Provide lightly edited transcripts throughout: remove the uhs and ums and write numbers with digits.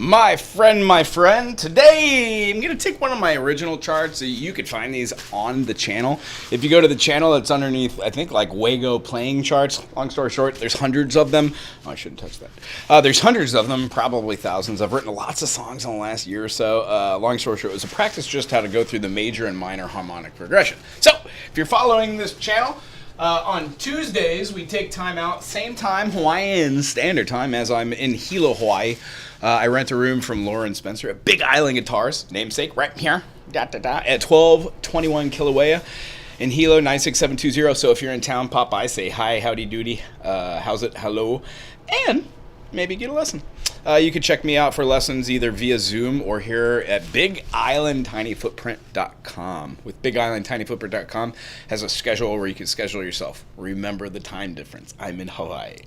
My friend, today I'm going to take one of my original charts. You could find these on the channel. If you go to the channel, it's underneath, I think, like Wago playing charts. Long story short, there's hundreds of them. Oh, I shouldn't touch that. There's hundreds of them, probably thousands. I've written lots of songs in the last year or so. Long story short, it was a practice just how to go through the major and minor harmonic progression. So, if you're following this channel, on Tuesdays, we take time out, same time, Hawaiian Standard Time, as I'm in Hilo, Hawaii. I rent a room from Lauren Spencer at Big Island Guitars, namesake, right here, at 1221 Kilauea in Hilo, 96720. So if you're in town, pop by, say hi, howdy doody, how's it, hello, and maybe get a lesson. You can check me out for lessons either via Zoom or here at BigIslandTinyFootprint.com. With BigIslandTinyFootprint.com has a schedule where you can schedule yourself. Remember the time difference. I'm in Hawaii.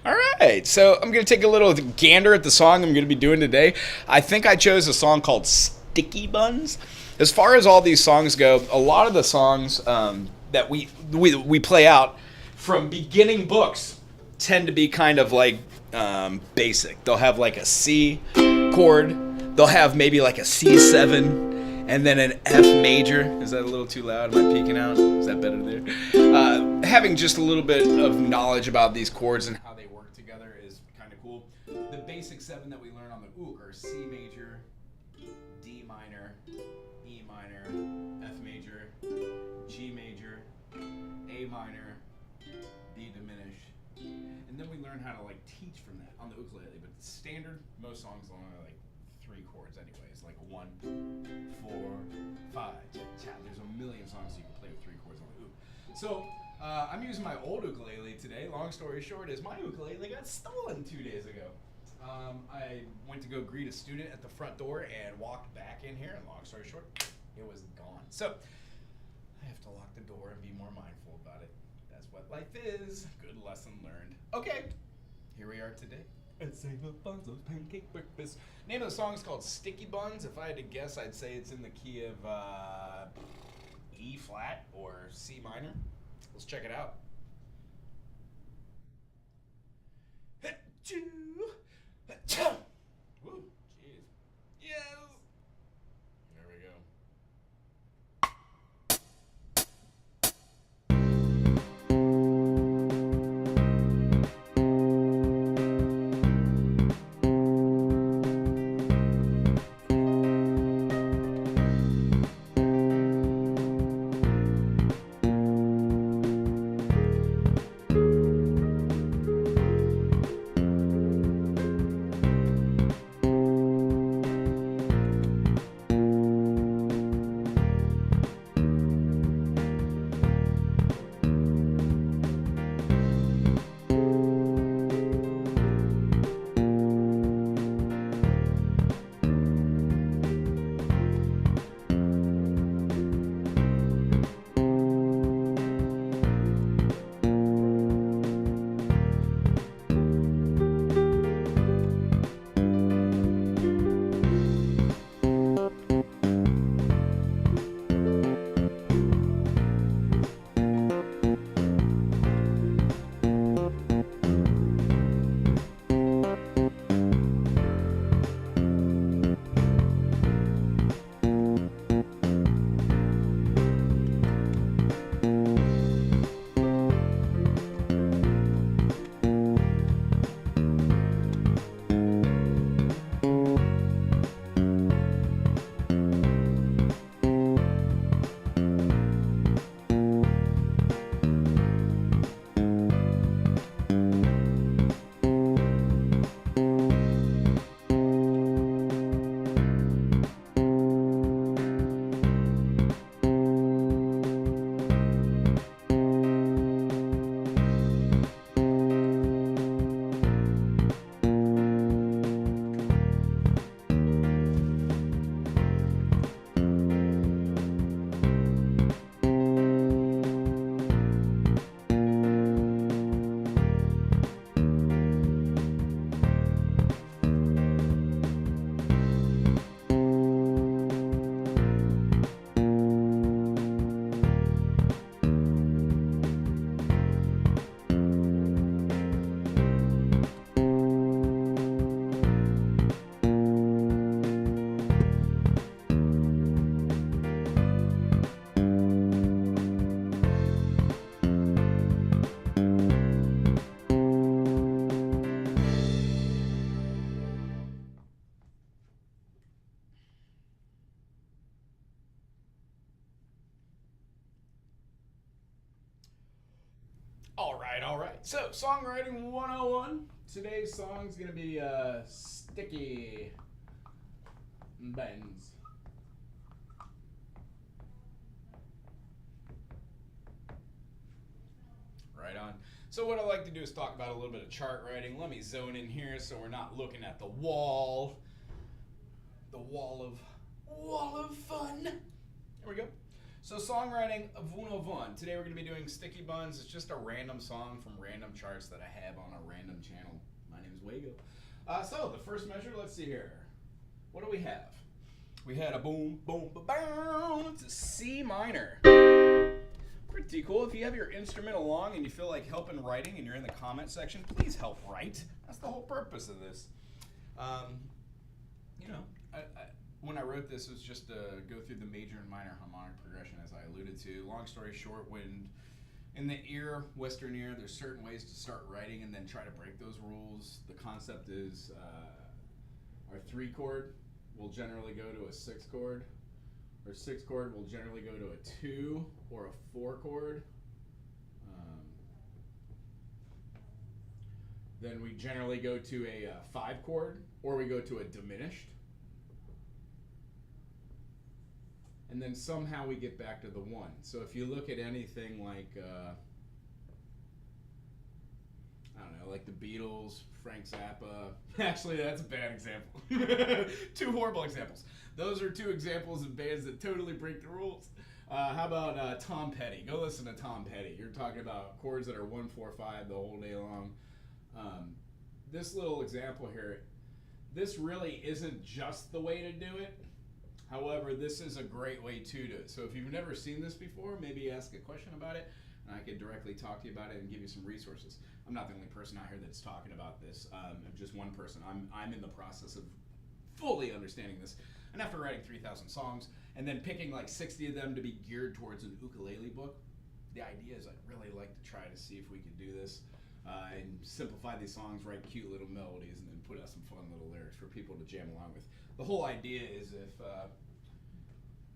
All right, so I'm going to take a little gander at the song I'm going to be doing today. I think I chose a song called Sticky Buns. As far as all these songs go, a lot of the songs that we play out from beginning books tend to be kind of like basic. They'll have like a C chord, they'll have maybe like a C7 and then an F major. Is that a little too loud? Am I peeking out? Is that better there? Having just a little bit of knowledge about these chords and how they work together is kind of cool. The basic 7 that we learn on the ook are C major, D minor, E minor, F major, G major, A minor, B diminished. And then we learn how to like teach from that on the ukulele. But the standard, most songs are only like 3 chords anyways, like 1, 4, 5. There's a million songs you can play with 3 chords on the ook. So I'm using my old ukulele today. Long story short is my ukulele got stolen 2 days ago. I went to go greet a student at the front door and walked back in here, and long story short, it was gone. So I have to lock the door and be more mindful about it. That's what life is. Good lesson learned. Okay, here we are today. It's a buns of pancake breakfast. Name of the song is called Sticky Buns. If I had to guess, I'd say it's in the key of E flat or C minor. Let's check it out. Woo, jeez. Yes. There we go. All right. So, songwriting 101. Today's song's going to be Sticky Buns. Right on. So what I like to do is talk about a little bit of chart writing. Let me zone in here so we're not looking at the wall. The wall of fun. There we go. So songwriting of 101. Today we're going to be doing Sticky Buns. It's just a random song from random charts that I have on a random channel. My name is Wago. So the first measure, let's see here. What do we have? We had a boom, boom, ba-boom. It's a C minor. Pretty cool. If you have your instrument along and you feel like helping writing and you're in the comment section, please help write. That's the whole purpose of this. When I wrote this, it was just to go through the major and minor harmonic progression, as I alluded to. Long story short, when in the Western ear, there's certain ways to start writing and then try to break those rules. The concept is our 3 chord will generally go to a 6 chord. Our 6 chord will generally go to a 2 or a 4 chord. Then we generally go to a 5 chord, or we go to a diminished. And then somehow we get back to the 1. So if you look at anything like, I don't know, like the Beatles, Frank Zappa. Actually, that's a bad example. 2 horrible examples. Those are 2 examples of bands that totally break the rules. How about Tom Petty? Go listen to Tom Petty. You're talking about chords that are 1, 4, 5 the whole day long. This little example here, this really isn't just the way to do it. However, this is a great way to do it. So if you've never seen this before, maybe ask a question about it, and I could directly talk to you about it and give you some resources. I'm not the only person out here that's talking about this. I'm just one person. I'm in the process of fully understanding this. And after writing 3,000 songs and then picking like 60 of them to be geared towards an ukulele book, the idea is I'd really like to try to see if we could do this and simplify these songs, write cute little melodies, and then put out some fun little lyrics for people to jam along with. The whole idea is if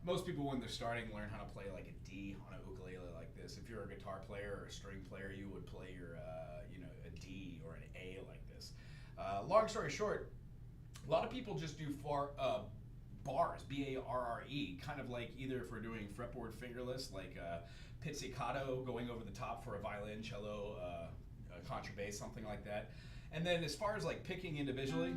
most people, when they're starting, learn how to play like a D on a ukulele like this. If you're a guitar player or a string player, you would play your, a D or an A like this. Long story short, a lot of people just do bars, B-A-R-R-E, kind of like either if we're doing fretboard fingerless, like pizzicato going over the top for a violin, cello, contrabass, something like that. And then as far as like picking individually,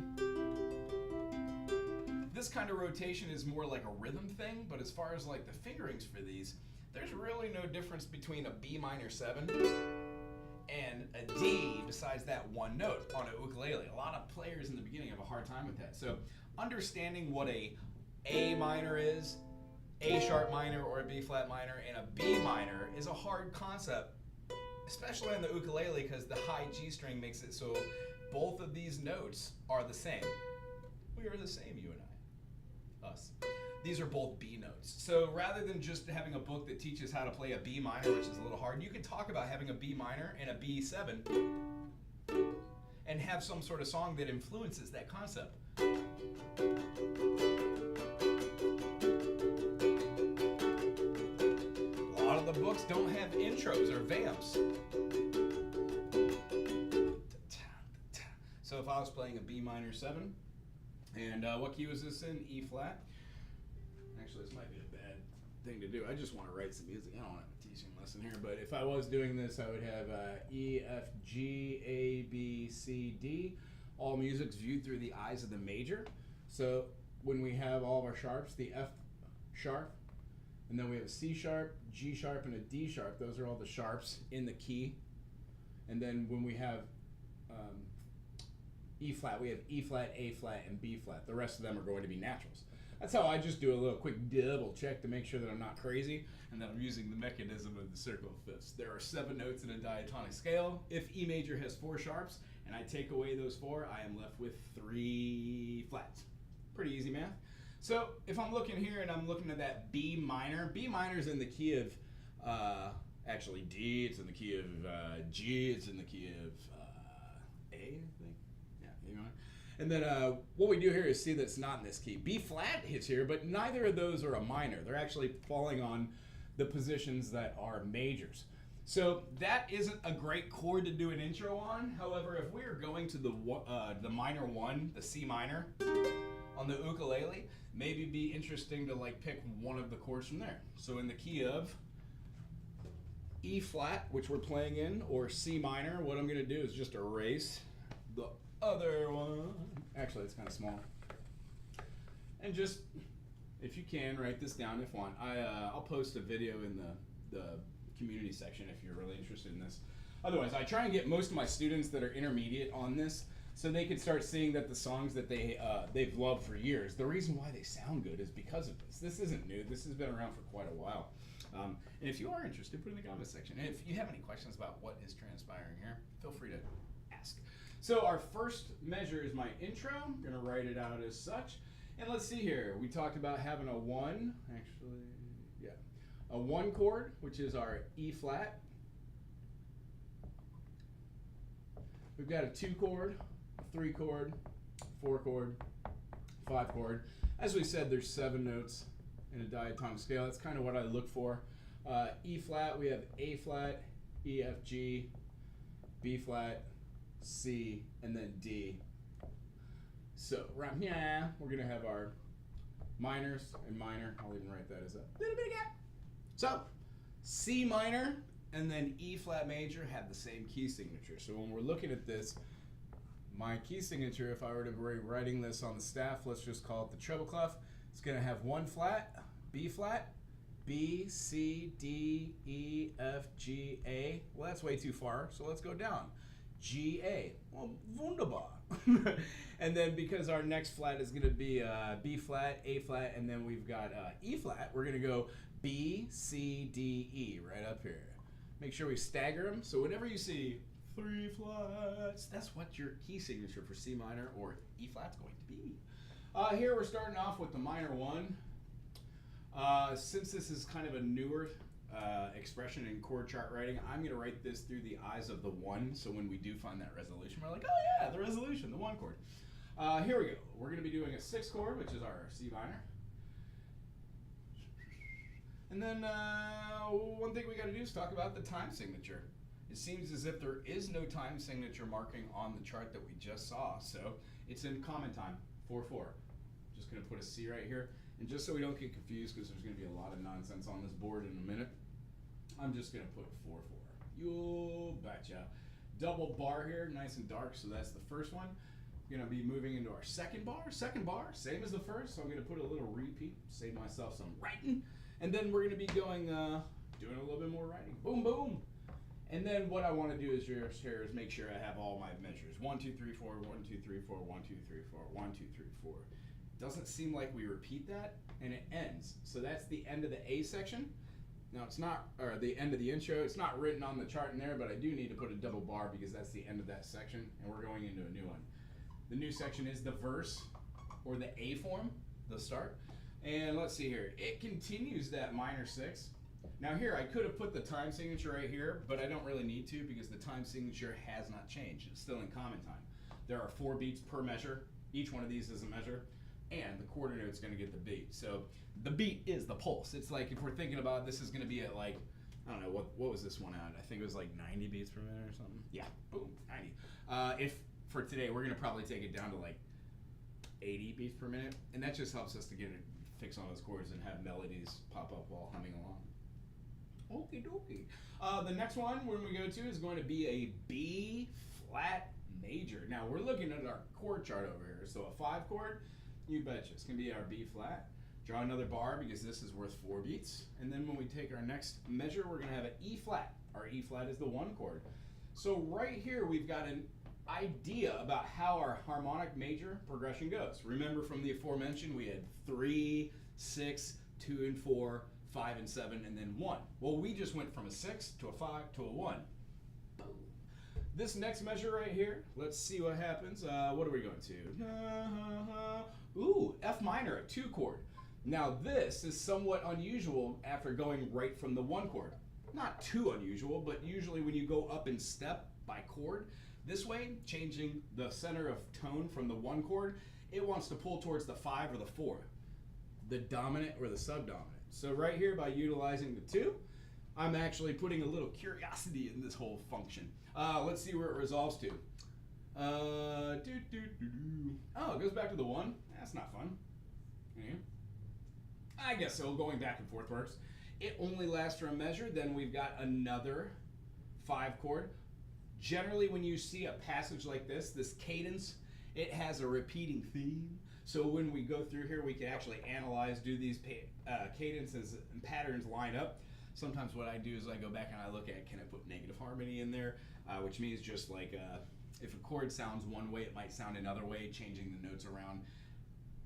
this kind of rotation is more like a rhythm thing, but as far as like the fingerings for these, there's really no difference between a B minor 7 and a D besides that 1 note on a ukulele. A lot of players in the beginning have a hard time with that. So understanding what a minor is, A sharp minor or a B flat minor, and a B minor is a hard concept, especially on the ukulele, because the high G string makes it so both of these notes are the same. We are the same, you and I. Us. These are both B notes. So rather than just having a book that teaches how to play a B minor, which is a little hard, you could talk about having a B minor and a B7 and have some sort of song that influences that concept. A lot of the books don't have intros or vamps. So if I was playing a B minor 7, and what key was this in? E flat. Actually, this might be a bad thing to do. I just want to write some music. I don't want to have a teaching lesson here, but if I was doing this, I would have E, F, G, A, B, C, D. All music's viewed through the eyes of the major. So when we have all of our sharps, the F sharp, and then we have a C sharp, G sharp, and a D sharp. Those are all the sharps in the key. And then when we have E flat, we have E flat, A flat, and B flat. The rest of them are going to be naturals. That's how I just do a little quick double check to make sure that I'm not crazy and that I'm using the mechanism of the circle of fifths. There are 7 notes in a diatonic scale. If E major has 4 sharps and I take away those 4, I am left with 3 flats. Pretty easy math. So if I'm looking here and I'm looking at that B minor is in the key of actually D, it's in the key of G, it's in the key of A, I think. And then what we do here is see that it's not in this key. B flat is here, but neither of those are a minor. They're actually falling on the positions that are majors. So that isn't a great chord to do an intro on. However, if we are going to the minor 1, the C minor, on the ukulele, maybe be interesting to like pick one of the chords from there. So in the key of E flat, which we're playing in, or C minor, what I'm going to do is just erase the other one. Actually, it's kind of small. And just, if you can, write this down if you want. I'll post a video in the community section if you're really interested in this. Otherwise, I try and get most of my students that are intermediate on this so they can start seeing that the songs that they've loved for years, the reason why they sound good is because of this. This isn't new. This has been around for quite a while. And if you are interested, put it in the comments section. And if you have any questions about what is transpiring here, feel free to ask. So our first measure is my intro. I'm going to write it out as such. And let's see here. We talked about having a 1, actually, yeah. A 1 chord, which is our E flat. We've got a 2 chord, a 3 chord, 4 chord, 5 chord. As we said, there's 7 notes in a diatonic scale. That's kind of what I look for. E flat, we have A flat, E, F, G, B flat, C, and then D. So right here, we're going to have our minors and minor. I'll even write that as a little bit of gap. So C minor and then E flat major have the same key signature. So when we're looking at this, my key signature, if I were to be writing this on the staff, let's just call it the treble clef. It's going to have 1 flat, B, B, C, D, E, F, G, A. Well, that's way too far, so let's go down. G, A. Well, wunderbar. And then because our next flat is going to be B flat, A flat, and then we've got E flat, we're going to go B, C, D, E right up here. Make sure we stagger them, so whenever you see 3 flats, that's what your key signature for C minor or E flat's going to be. Here we're starting off with the minor 1. Since this is kind of a newer expression in chord chart writing, I'm going to write this through the eyes of the 1, so when we do find that resolution, we're like, oh yeah, the resolution, the 1 chord. Here we go. We're going to be doing a 6 chord, which is our C minor. And then one thing we got to do is talk about the time signature. It seems as if there is no time signature marking on the chart that we just saw, so it's in common time, 4/4. Just going to put a C right here, and just so we don't get confused, because there's going to be a lot of nonsense on this board in a minute, I'm just going to put 4/4. You betcha. Double bar here, nice and dark, so that's the first one. We're going to be moving into our second bar, same as the first, so I'm going to put a little repeat, save myself some writing, and then we're going to be going, doing a little bit more writing. Boom, boom. And then what I want to do is make sure I have all my measures. 1, 2, 3, 4, 1, 2, 3, 4, 1, 2, 3, 4, 1, 2, 3, 4. Doesn't seem like we repeat that, and it ends. So that's the end of the A section. Now it's not, or the end of the intro. It's not written on the chart in there, but I do need to put a double bar because that's the end of that section, and we're going into a new one. The new section is the verse, or the A form, the start. And let's see here. It continues that minor 6. Now here, I could have put the time signature right here, but I don't really need to because the time signature has not changed. It's still in common time. There are 4 beats per measure. Each one of these is a measure, and the quarter note's going to get the beat. So the beat is the pulse. It's like if we're thinking about this is going to be at like, I don't know, what was this one at? I think it was like 90 beats per minute or something. Yeah, boom, 90. If for today, we're going to probably take it down to like 80 beats per minute, and that just helps us to get it fix on those chords and have melodies pop up while humming along. Okie dokie. The next one when we go to is going to be a B flat major. Now we're looking at our chord chart over here. So a 5 chord, you betcha, it's going to be our B flat. Draw another bar because this is worth 4 beats. And then when we take our next measure, we're going to have an E flat. Our E flat is the 1 chord. So right here we've got an idea about how our harmonic major progression goes. Remember from the aforementioned, we had 3, 6, 2 and 4, 5 and 7, and then 1. Well, we just went from a 6 to a 5 to a 1. Boom. This next measure right here, let's see what happens. What are we going to? Ooh, F minor, a 2 chord. Now this is somewhat unusual after going right from the 1 chord. Not too unusual, but usually when you go up in step by chord, this way, changing the center of tone from the 1 chord, it wants to pull towards the 5 or the 4, the dominant or the subdominant. So right here, by utilizing the 2, I'm actually putting a little curiosity in this whole function. Let's see where it resolves to. Oh, it goes back to the 1. That's not fun. Yeah. I guess so. Going back and forth works. It only lasts for a measure. Then we've got another 5 chord. Generally, when you see a passage like this cadence, it has a repeating theme. So when we go through here, we can actually analyze, do these cadences and patterns line up. Sometimes what I do is I go back and I look at, can I put negative harmony in there? Which means just like if a chord sounds one way, it might sound another way, changing the notes around,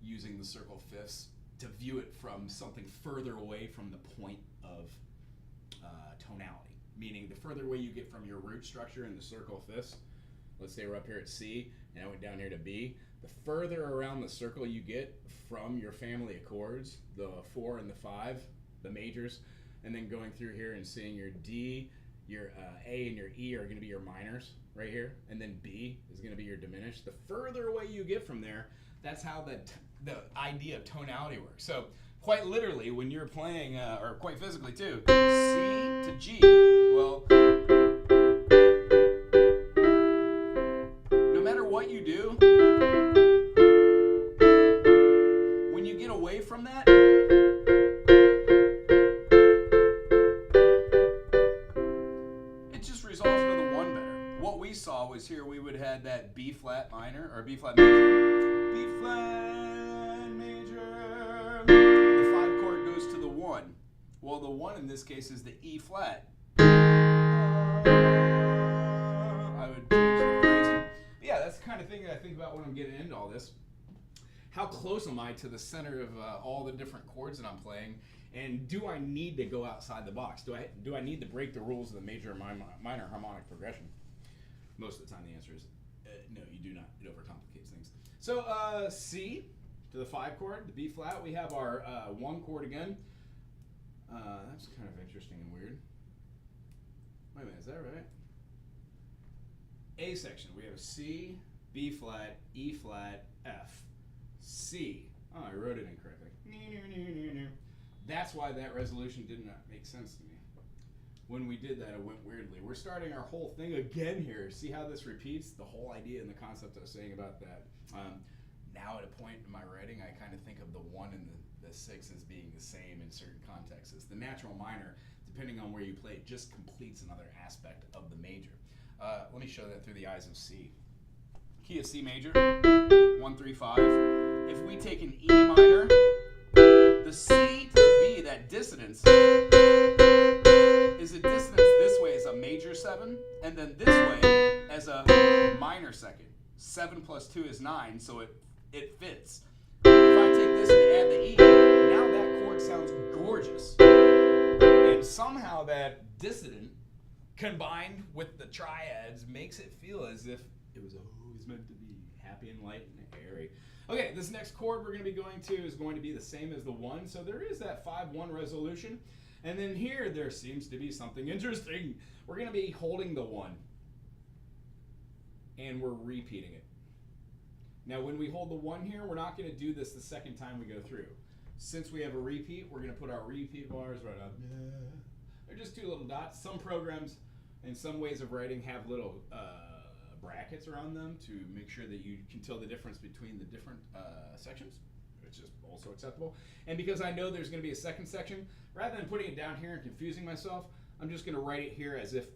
using the circle fifths to view it from something further away from the point of tonality. Meaning the further away you get from your root structure in the circle fifths, let's say we're up here at C and I went down here to B, the further around the circle you get from your family of chords, the 4 and the 5, the majors, and then going through here and seeing your D, your A and your E are going to be your minors right here, and then B is going to be your diminished. The further away you get from there, that's how the idea of tonality works. So quite literally, when you're playing, or quite physically too, C to G, well, no matter what you do, when you get away from that, it just resolves to the 1 better. What we saw was here we would have that B flat minor, or B flat major, B flat major, the 5 chord goes to the 1. Well, the 1 in this case is the E flat. I would change the phrasing. Yeah, that's the kind of thing that I think about when I'm getting into all this. How close am I to the center of all the different chords that I'm playing? And do I need to go outside the box? Do I need to break the rules of the major or minor harmonic progression? Most of the time the answer is no, you do not. It overcomplicates things. So C to the 5 chord, the B flat, we have our 1 chord again. That's kind of interesting and weird. Wait a minute, is that right? A section, we have C, B flat, E flat, F, C. Oh, I wrote it incorrectly. That's why that resolution did not make sense to me. When we did that, it went weirdly. We're starting our whole thing again here. See how this repeats? The whole idea and the concept I was saying about that. Now at a point in my writing, I kind of think of the 1 and the 6 as being the same in certain contexts. The natural minor, depending on where you play it, just completes another aspect of the major. Let me show that through the eyes of C. Key of C major, 1, 3, 5. If we take an E minor, the C to the B, that dissonance, is a dissonance this way as a major 7, and then this way as a minor 2nd. 7 plus 2 is 9, so it fits. If I take this and add the E, now that chord sounds gorgeous. And somehow that dissonant combined with the triads makes it feel as if it was always meant to be happy and light and airy. Okay, this next chord we're going to be going to is going to be the same as the 1, so there is that 5-1 resolution. And then here there seems to be something interesting. We're going to be holding the 1, and we're repeating it. Now when we hold the 1 here, we're not going to do this the second time we go through. Since we have a repeat, we're going to put our repeat bars right up. They're just 2 little dots. Some programs and some ways of writing have little brackets around them to make sure that you can tell the difference between the different sections, which is also acceptable. And because I know there's going to be a second section, rather than putting it down here and confusing myself, I'm just going to write it here as if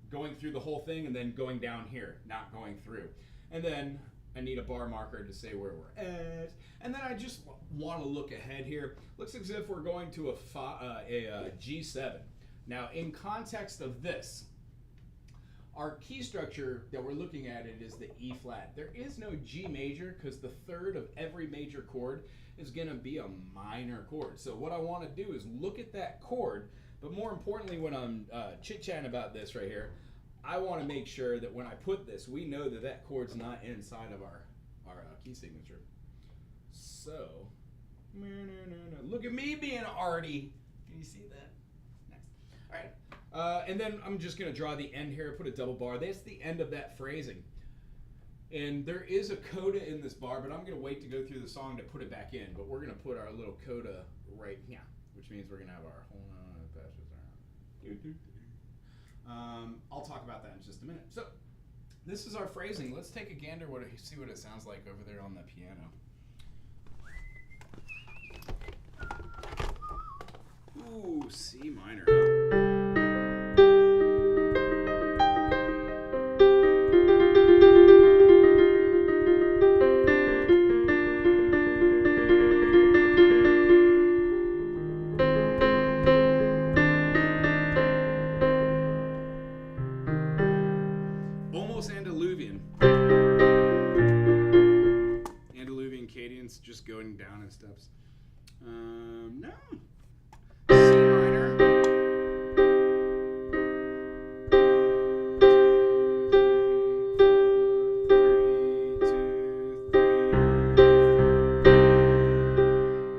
going through the whole thing and then going down here, not going through. And then I need a bar marker to say where we're at. And then I just want to look ahead here. Looks as if we're going to a G7. Now, in context of this, our key structure that we're looking at it is the E flat. There is no G major because the 3rd of every major chord is going to be a minor chord. So what I want to do is look at that chord, but more importantly when I'm chit-chatting about this right here, I want to make sure that when I put this, we know that that chord's not inside of our key signature. So, look at me being arty. Can you see that? Nice. All right. And then I'm just going to draw the end here, put a double bar. That's the end of that phrasing. And there is a coda in this bar, but I'm going to wait to go through the song to put it back in. But we're going to put our little coda right here, which means we're going to have our, hold on, pass this around. I'll talk about that in just a minute. So, this is our phrasing. Let's take a gander, see what it sounds like over there on the piano. Ooh, C minor, huh? Andaluvian cadence, just going down in steps. No. C minor.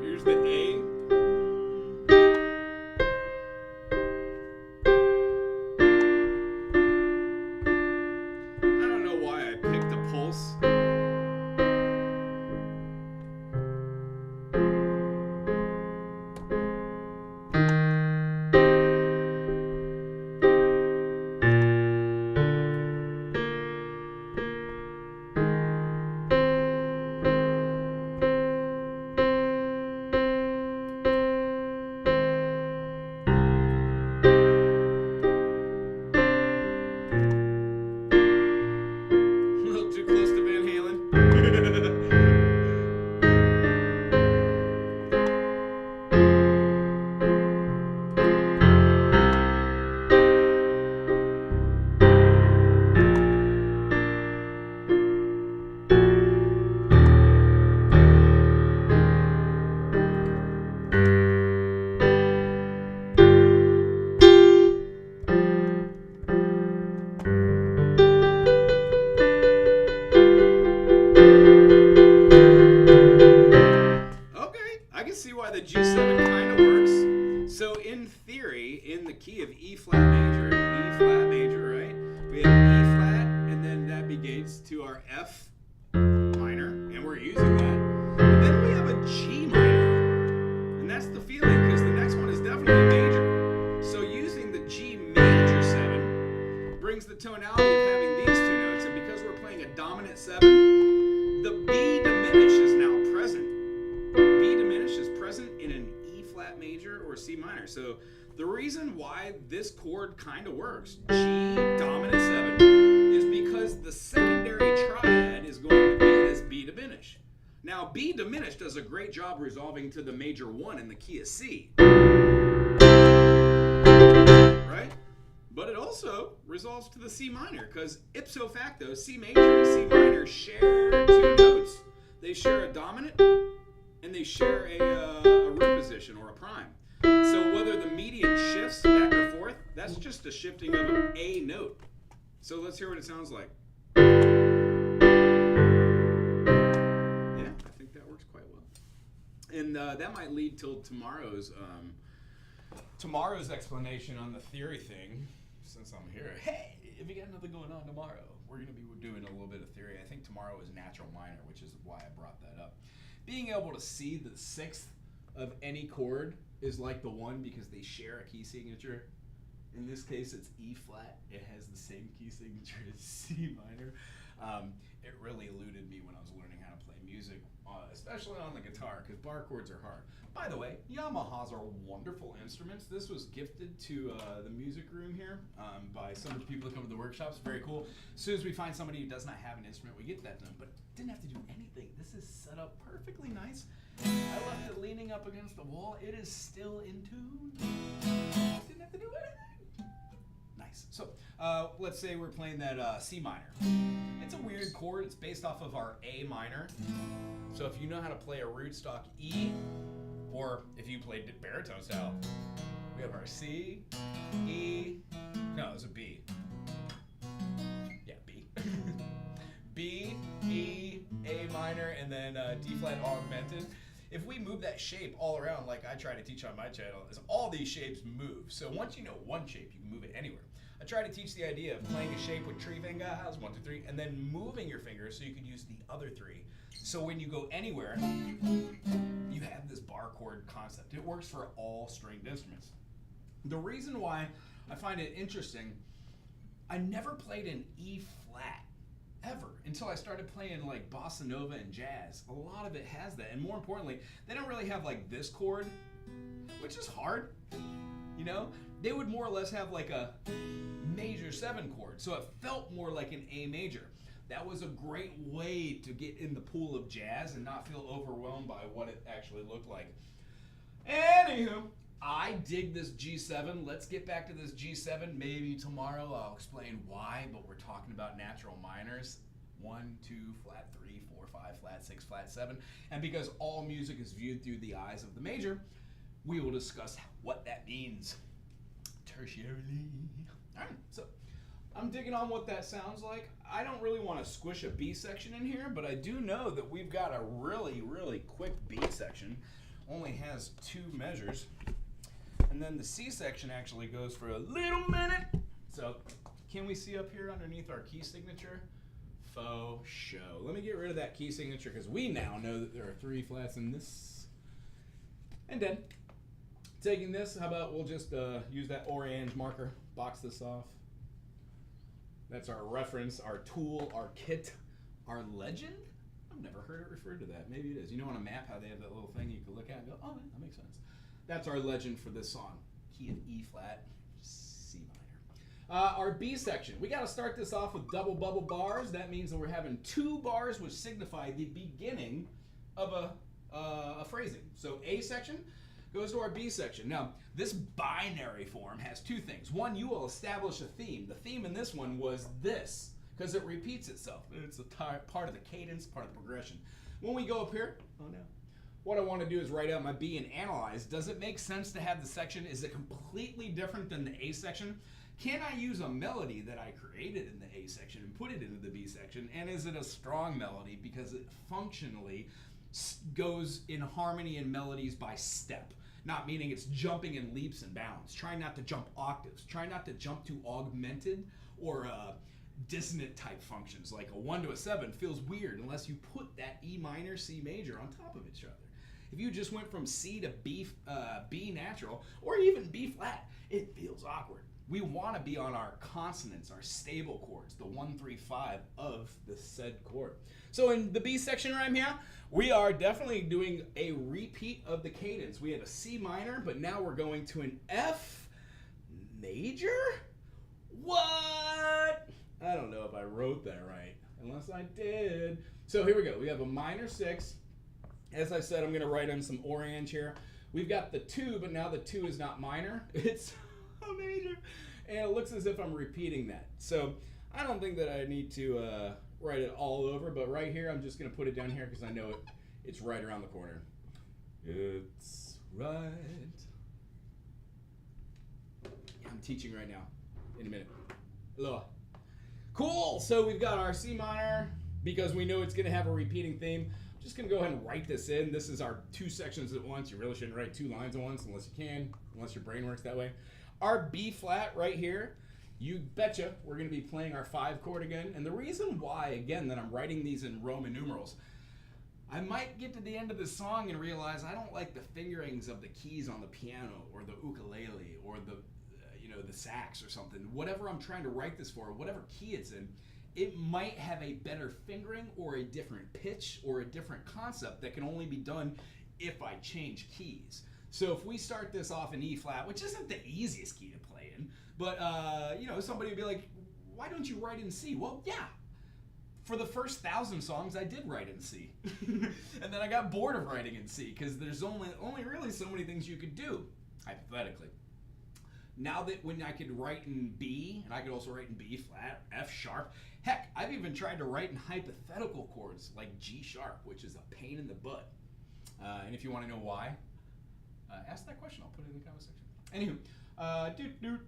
Here's the A. I don't know why I picked the pulse. The G7 kind of works. So in theory, in the key of E flat major, right? We have E flat, and then that negates to our F minor, and we're using that. And then we have a G minor, and that's the feeling because the next one is definitely major. So using the G major 7 brings the tonality of having these two notes, and because we're playing a dominant 7, the B diminished is now present. B diminished is present in an E flat major or C minor. So the reason why this chord kind of works, G dominant 7, is because the secondary triad is going to be this B diminished. Now B diminished does a great job resolving to the major 1 in the key of C. Right? But it also resolves to the C minor because ipso facto, C major and C minor share two notes. They share a dominant and they share a root position or a prime. So whether the median shifts back or forth, that's just a shifting of an A note. So let's hear what it sounds like. Yeah, I think that works quite well. And that might lead till tomorrow's explanation on the theory thing, since I'm here. Hey, if you got nothing going on tomorrow, we're going to be doing a little bit of theory. I think tomorrow is natural minor, which is why I brought that up. Being able to see the sixth of any chord is like the one because they share a key signature. In this case, it's E flat. It has the same key signature as C minor. It really eluded me when I was learning how to play music, especially on the guitar, because bar chords are hard. By the way, Yamahas are wonderful instruments. This was gifted to the music room here by some of the people that come to the workshops. Very cool. As soon as we find somebody who does not have an instrument, we get that done. But didn't have to do anything. This is set up perfectly nice. I left it leaning up against the wall. It is still in tune. Didn't have to do anything. Nice. So let's say we're playing that C minor. It's a weird chord. It's based off of our A minor. So if you know how to play a rootstock E, or if you played baritone style, we have our C, E, no, it's a B. Yeah, B. B, E, A minor, and then D flat augmented. If we move that shape all around like I try to teach on my channel, is all these shapes move. So once you know one shape, you can move it anywhere. I try to teach the idea of playing a shape with tree fingers, 1, 2, 3, and then moving your fingers so you can use the other 3. So when you go anywhere, you have this bar chord concept. It works for all stringed instruments. The reason why I find it interesting. I never played an E flat ever until I started playing like bossa nova and jazz. A lot of it has that, and more importantly, they don't really have like this chord, which is hard. You know, they would more or less have like a major 7 chord, so it felt more like an A major. That was a great way to get in the pool of jazz and not feel overwhelmed by what it actually looked like. Anywho, I dig this G7. Let's get back to this G7. Maybe tomorrow I'll explain why, but we're talking about natural minors. 1, 2, flat 3, 4, 5, flat 6, flat 7. And because all music is viewed through the eyes of the major, we will discuss what that means tertiarily. All right, so I'm digging on what that sounds like. I don't really want to squish a B section in here, but I do know that we've got a really, really quick B section. Only has 2 measures. And then the C section actually goes for a little minute. So can we see up here underneath our key signature? Faux show. Let me get rid of that key signature because we now know that there are 3 flats in this. And then taking this, how about we'll just use that orange marker, box this off. That's our reference, our tool, our kit, our legend. I've never heard it referred to that. Maybe it is. You know on a map how they have that little thing you can look at and go, oh, that makes sense. That's our legend for this song. Key of E flat, C minor. Our B section. We got to start this off with double bubble bars. That means that we're having 2 bars which signify the beginning of a phrasing. So A section goes to our B section. Now, this binary form has 2 things. One, you will establish a theme. The theme in this one was this, because it repeats itself. It's a part of the cadence, part of the progression. When we go up here, oh no. What I want to do is write out my B and analyze. Does it make sense to have the section? Is it completely different than the A section? Can I use a melody that I created in the A section and put it into the B section? And is it a strong melody because it functionally goes in harmony and melodies by step? Not meaning it's jumping in leaps and bounds. Try not to jump octaves. Try not to jump to augmented or dissonant type functions. Like a 1 to a 7 feels weird unless you put that E minor, C major on top of each other. If you just went from C to B natural, or even B flat, it feels awkward. We want to be on our consonants, our stable chords, the 1, 3, 5 of the said chord. So in the B section right here, we are definitely doing a repeat of the cadence. We had a C minor, but now we're going to an F major? What? I don't know if I wrote that right, unless I did. So here we go. We have a minor 6. As I said, I'm going to write in some orange here. We've got the 2, but now the 2 is not minor. It's a major. And it looks as if I'm repeating that. So I don't think that I need to write it all over, but right here, I'm just going to put it down here because I know it's right around the corner. It's right. Yeah, I'm teaching right now. In a minute. Aloha. Cool. So we've got our C minor because we know it's going to have a repeating theme. I'm just going to go ahead and write this in. This is our 2 sections at once. You really shouldn't write 2 lines at once unless you can, unless your brain works that way. Our B flat right here, you betcha we're going to be playing our 5 chord again. And the reason why, again, that I'm writing these in Roman numerals, I might get to the end of this song and realize I don't like the fingerings of the keys on the piano or the ukulele or the the sax or something. Whatever I'm trying to write this for, whatever key it's in, it might have a better fingering or a different pitch or a different concept that can only be done if I change keys. So if we start this off in E flat, which isn't the easiest key to play in, but somebody would be like, why don't you write in C? Well, yeah. For the first 1,000 songs, I did write in C. And then I got bored of writing in C because there's only really so many things you could do, hypothetically. Now that when I could write in B, and I could also write in B flat, F sharp, heck, I've even tried to write in hypothetical chords like G sharp, which is a pain in the butt. And if you want to know why, ask that question. I'll put it in the comment section. Anywho,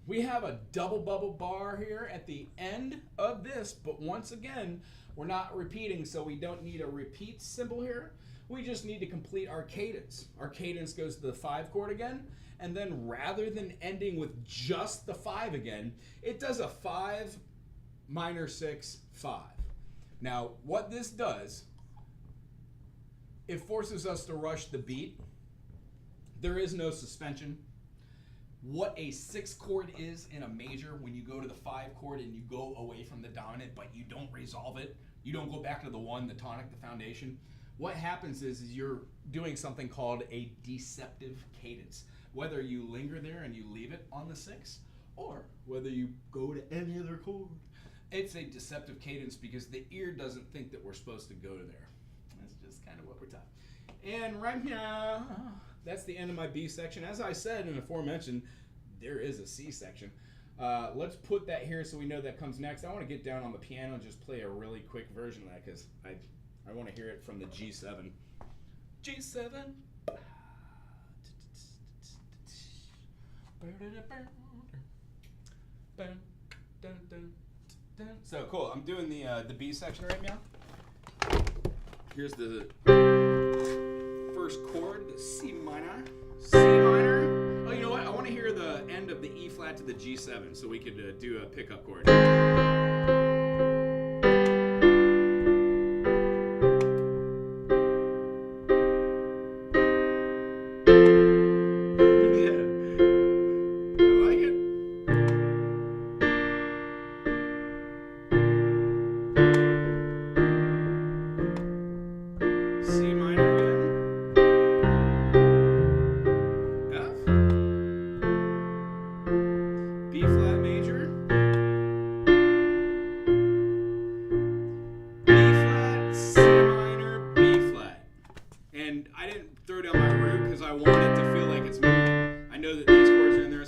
we have a double bubble bar here at the end of this, but once again, we're not repeating, so we don't need a repeat symbol here. We just need to complete our cadence. Our cadence goes to the 5 chord again, and then rather than ending with just the 5 again, it does a 5, minor 6, 5. Now, what this does, it forces us to rush the beat. There is no suspension. what a 6 chord is in a major when you go to the 5 chord and you go away from the dominant, but you don't resolve it. You don't go back to the 1, the tonic, the foundation. What happens is you're doing something called a deceptive cadence. Whether you linger there and you leave it on the 6, or whether you go to any other chord, it's a deceptive cadence because the ear doesn't think that we're supposed to go to there. That's just kind of what we're taught. And right now, that's the end of my B section. As I said and aforementioned, there is a C section. Let's put that here so we know that comes next. I want to get down on the piano and just play a really quick version of that because I want to hear it from the G7. G7. So cool. I'm doing the B section right now. Here's the first chord, the C minor. C minor. Oh, you know what? I want to hear the end of the E flat to the G7 so we could do a pickup chord.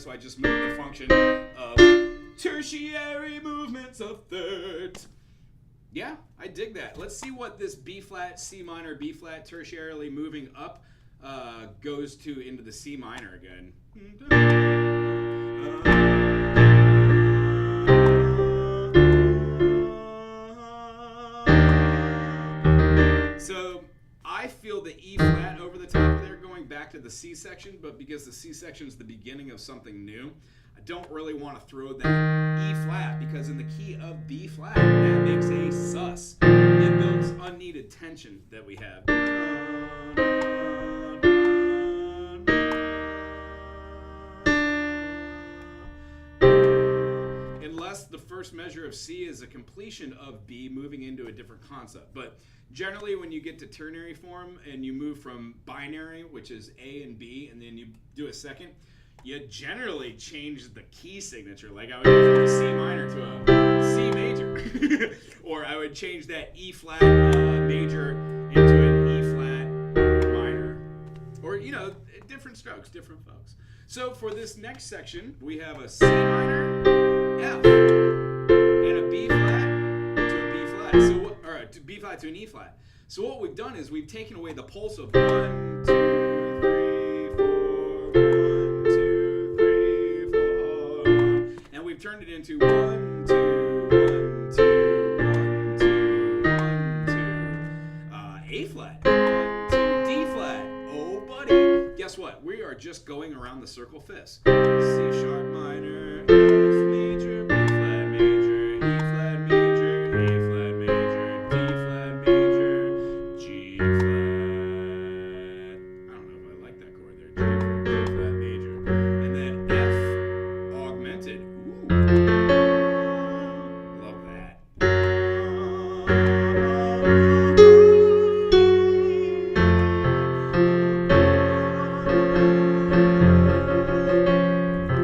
I just move the function of tertiary movements of thirds. Yeah, I dig that. Let's see what this B flat, C minor, B flat, tertiarily moving up goes to into the C minor again. So I feel the E flat over the top of there going back to the C section, but because the C section is the beginning of something new, I don't really want to throw that E flat because in the key of B flat, that makes a sus. It builds unneeded tension that we have. Unless the first measure of C is a completion of B moving into a different concept. But generally when you get to ternary form and you move from binary, which is A and B, and then you do a second, you generally change the key signature. Like I would go from a C minor to a C major. Or I would change that E flat major into an E flat minor. Or, you know, different strokes, different folks. So for this next section, we have a C minor, F, and a B flat to a B flat. So what, or a B flat to an E flat. So what we've done is we've taken away the pulse of 1, 2, 3, 4, 1, 2, 3, 4, 1, and we've turned it into 1, 2, 1, 2, 1, 2, 1, 2, A flat, 1, 2, D flat. Oh, buddy. Guess what? We are just going around the circle fifths. C sharp minor, F major, B flat major, E flat major, A flat major, D flat major, G flat. I don't know if I like that chord there. G flat major. And then F augmented. Ooh. Love that.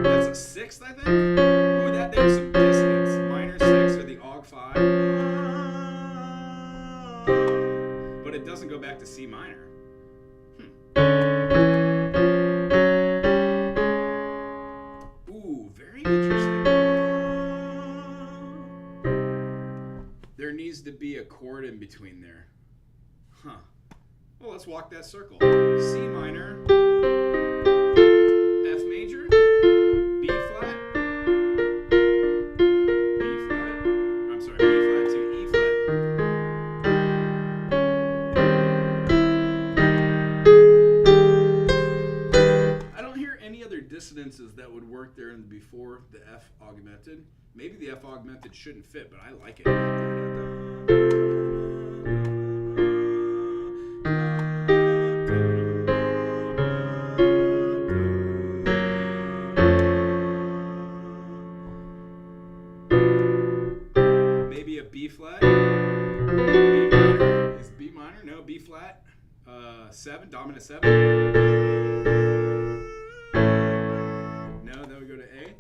That's a sixth, I think. Ooh, there's some dissonance. Minor 6 or the Aug 5. But it doesn't go back to C minor. Ooh, very interesting. There needs to be a chord in between there. Huh. Well, let's walk that circle. C minor, F major, B flat, B flat, I'm sorry, B flat to E flat. I don't hear any other dissonances that would work there in before the F augmented. Maybe the F augmented shouldn't fit, but I like it. maybe a B flat. B minor. Is B minor? No, B flat. 7, dominant 7. No, then we go to A.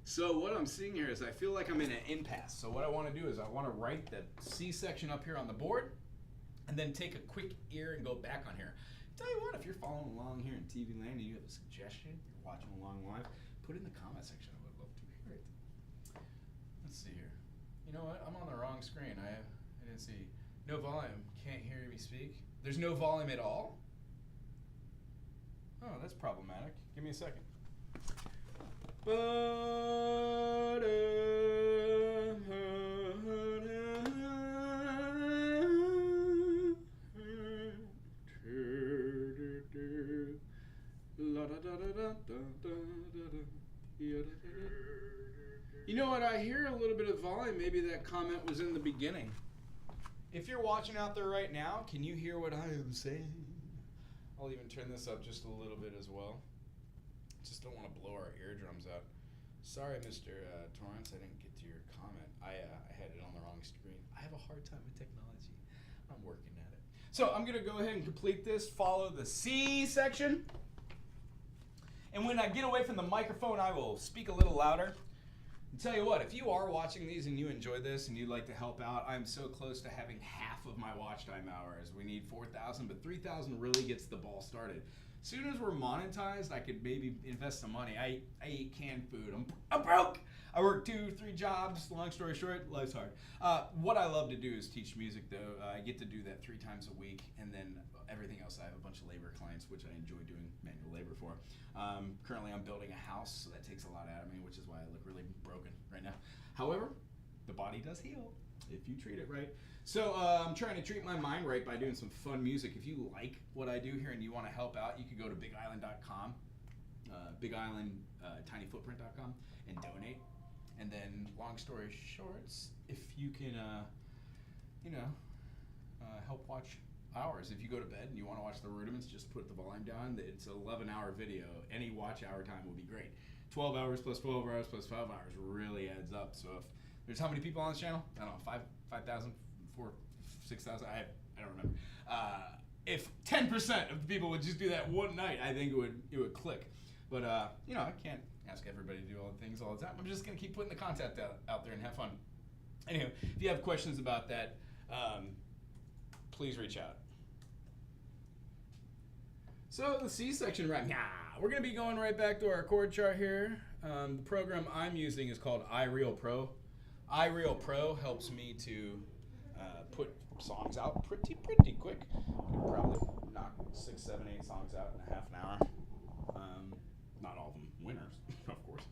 So what I'm seeing here is I feel like I'm in an impasse. So what I want to do is I want to write the C section up here on the board and then take a quick ear and go back on here. Tell you what, if you're following along here in TV land and you have a suggestion, you're watching along live, put it in the comment section. I would love to hear it. Let's see here. You know what? I'm on the wrong screen. I didn't see. No volume. Can't hear me speak. There's no volume at all? Oh, that's problematic. Give me a second. You know what? I hear a little bit of volume. Maybe that comment was in the beginning. If you're watching out there right now, can you hear what I am saying? I'll even turn this up just a little bit as well. Just don't want to blow our eardrums out. Sorry, Mr. Torrance, I didn't get to your comment. I had it on the wrong screen. I have a hard time with technology. I'm working at it. So I'm going to go ahead and complete this. Follow the C section. And when I get away from the microphone, I will speak a little louder. And tell you what, if you are watching these and you enjoy this and you'd like to help out, I'm so close to having half of my watch time hours. We need 4,000, but 3,000 really gets the ball started. As soon as we're monetized, I could maybe invest some money. I eat canned food. I'm broke. I work 2-3 jobs. Long story short, life's hard. What I love to do is teach music, though. I get to do that 3 times a week, and then everything else, I have a bunch of labor clients, which I enjoy doing manual labor for. Currently, I'm building a house, so that takes a lot out of me, which is why I look really broken right now. However, the body does heal if you treat it right. So I'm trying to treat my mind right by doing some fun music. If you like what I do here and you want to help out, you can go to bigisland.com, bigisland.tinyfootprint.com, and donate. And then, long story shorts, if you can, help watch hours. If you go to bed and you want to watch the rudiments, just put the volume down. It's an 11-hour video. Any watch hour time will be great. 12 hours plus 12 hours plus 5 hours really adds up. So if there's how many people on this channel? I don't know, 5,000, 4,000, 6,000. I don't remember. If 10% of the people would just do that one night, I think it would click. But I can't ask everybody to do all the things all the time. I'm just gonna keep putting the content out there and have fun. Anyway, if you have questions about that, please reach out. So the C section right now, we're gonna be going right back to our chord chart here. The program I'm using is called iReal Pro. iReal Pro helps me to put songs out pretty quick. I could probably knock 6, 7, 8 songs out in a half an hour. Not all of them winners, of course.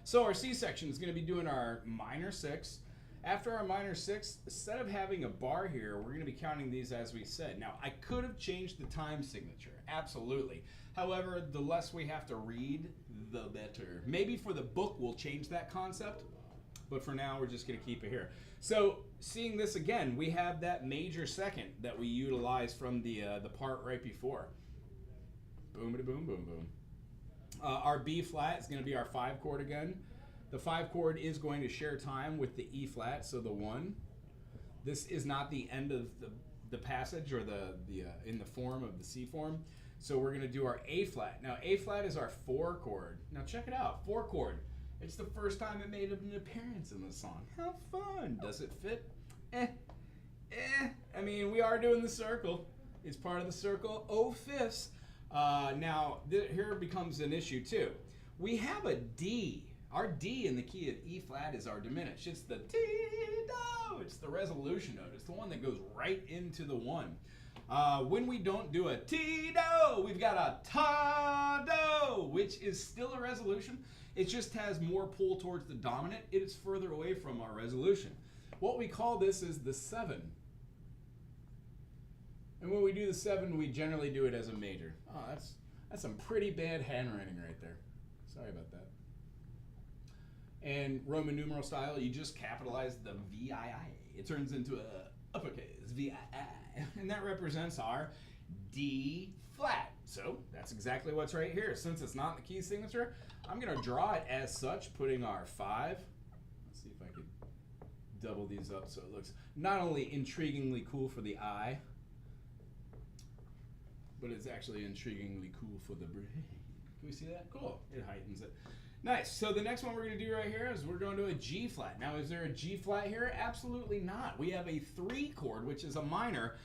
So our C section is going to be doing our minor 6. After our minor 6, instead of having a bar here, we're going to be counting these as we said. Now, I could have changed the time signature, absolutely. However, the less we have to read, the better. Maybe for the book, we'll change that concept. But for now, we're just going to keep it here. So, seeing this again, we have that major second that we utilized from the part right before. Boom-a-da boom, boom, boom. Our B flat is going to be our 5 chord again. The 5 chord is going to share time with the E flat, so the 1. This is not the end of the passage or the in the form of the C form. So we're going to do our A flat. Now A flat is our 4 chord. Now check it out, 4 chord. It's the first time it made an appearance in the song. How fun. Does it fit? I mean, we are doing the circle. It's part of the circle. 0/5. Now, here becomes an issue too. We have a D. Our D in the key of E flat is our diminished. It's the T-do. It's the resolution note. It's the one that goes right into the 1. When we don't do a T-do, we've got a Ta-do, which is still a resolution. It just has more pull towards the dominant. It is further away from our resolution. What we call this is the 7. And when we do the 7, we generally do it as a major. Oh, that's some pretty bad handwriting right there. Sorry about that. And Roman numeral style, you just capitalize the VII. It turns into a uppercase, VII. And that represents our D flat. So that's exactly what's right here. Since it's not in the key signature, I'm going to draw it as such, putting our 5. Let's see if I can double these up so it looks not only intriguingly cool for the eye, but it's actually intriguingly cool for the brain. Can we see that? Cool. It heightens it. Nice. So the next one we're going to do right here is we're going to a G flat. Now, is there a G flat here? Absolutely not. We have a 3 chord, which is a minor.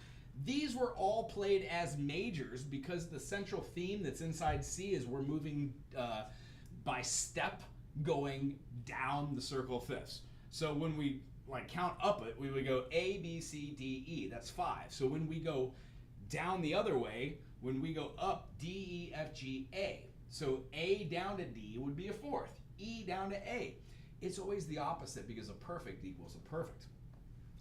These were all played as majors because the central theme that's inside C is we're moving by step going down the circle of fifths. So when we like count up it, we would go A, B, C, D, E. That's 5. So when we go down the other way, when we go up, D, E, F, G, A. So A down to D would be a 4th. E down to A. It's always the opposite because a perfect equals a perfect.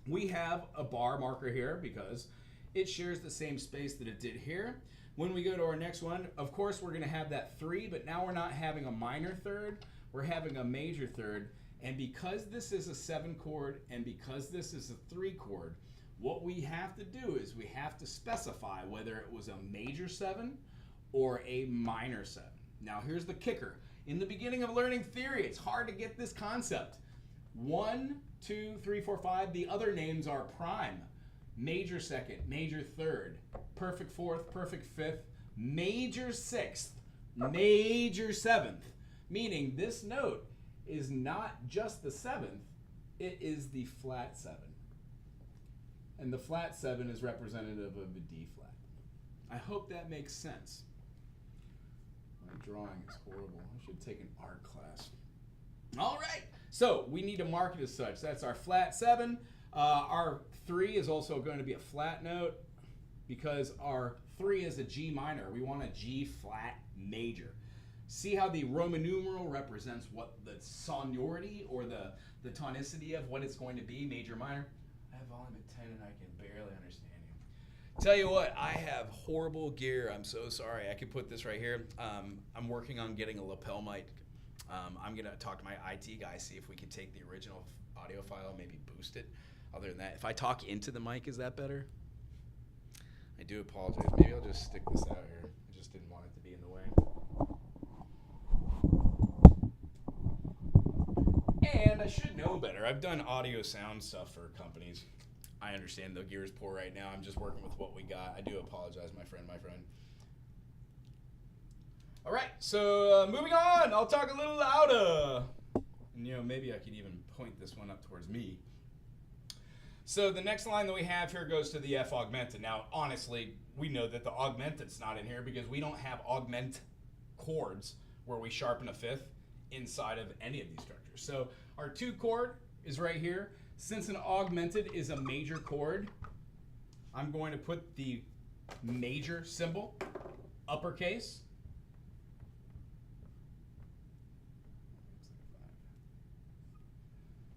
We have a bar marker here because it shares the same space that it did here. When we go to our next one, of course, we're going to have that 3, but now we're not having a minor third. We're having a major third. And because this is a 7 chord and because this is a 3 chord, what we have to do is we have to specify whether it was a major 7 or a minor 7. Now here's the kicker. In the beginning of learning theory, it's hard to get this concept. 1, 2, 3, 4, 5, the other names are prime. Major 2nd, major 3rd, perfect 4th, perfect 5th, major 6th, major 7th. Meaning this note is not just the 7th, it is the flat 7. And the flat 7 is representative of the D flat. I hope that makes sense. My drawing is horrible. I should take an art class. All right, so we need to mark it as such. That's our flat 7. Our 3 is also going to be a flat note because our 3 is a G minor. We want a G flat major. See how the Roman numeral represents what the sonority or the tonicity of what it's going to be, major, minor. I have volume at 10 and I can barely understand you. Tell you what, I have horrible gear. I'm so sorry. I could put this right here. I'm working on getting a lapel mic. I'm going to talk to my IT guy, see if we can take the original audio file, maybe boost it. Other than that, if I talk into the mic, is that better? I do apologize. Maybe I'll just stick this out here. I just didn't want it to be in the way. And I should know better. I've done audio sound stuff for companies. I understand the gear is poor right now. I'm just working with what we got. I do apologize, my friend. All right, so moving on. I'll talk a little louder. And maybe I could even point this one up towards me. So the next line that we have here goes to the F augmented. Now, honestly, we know that the augmented's not in here because we don't have augment chords where we sharpen a 5th inside of any of these structures. So our 2 chord is right here. Since an augmented is a major chord, I'm going to put the major symbol, uppercase.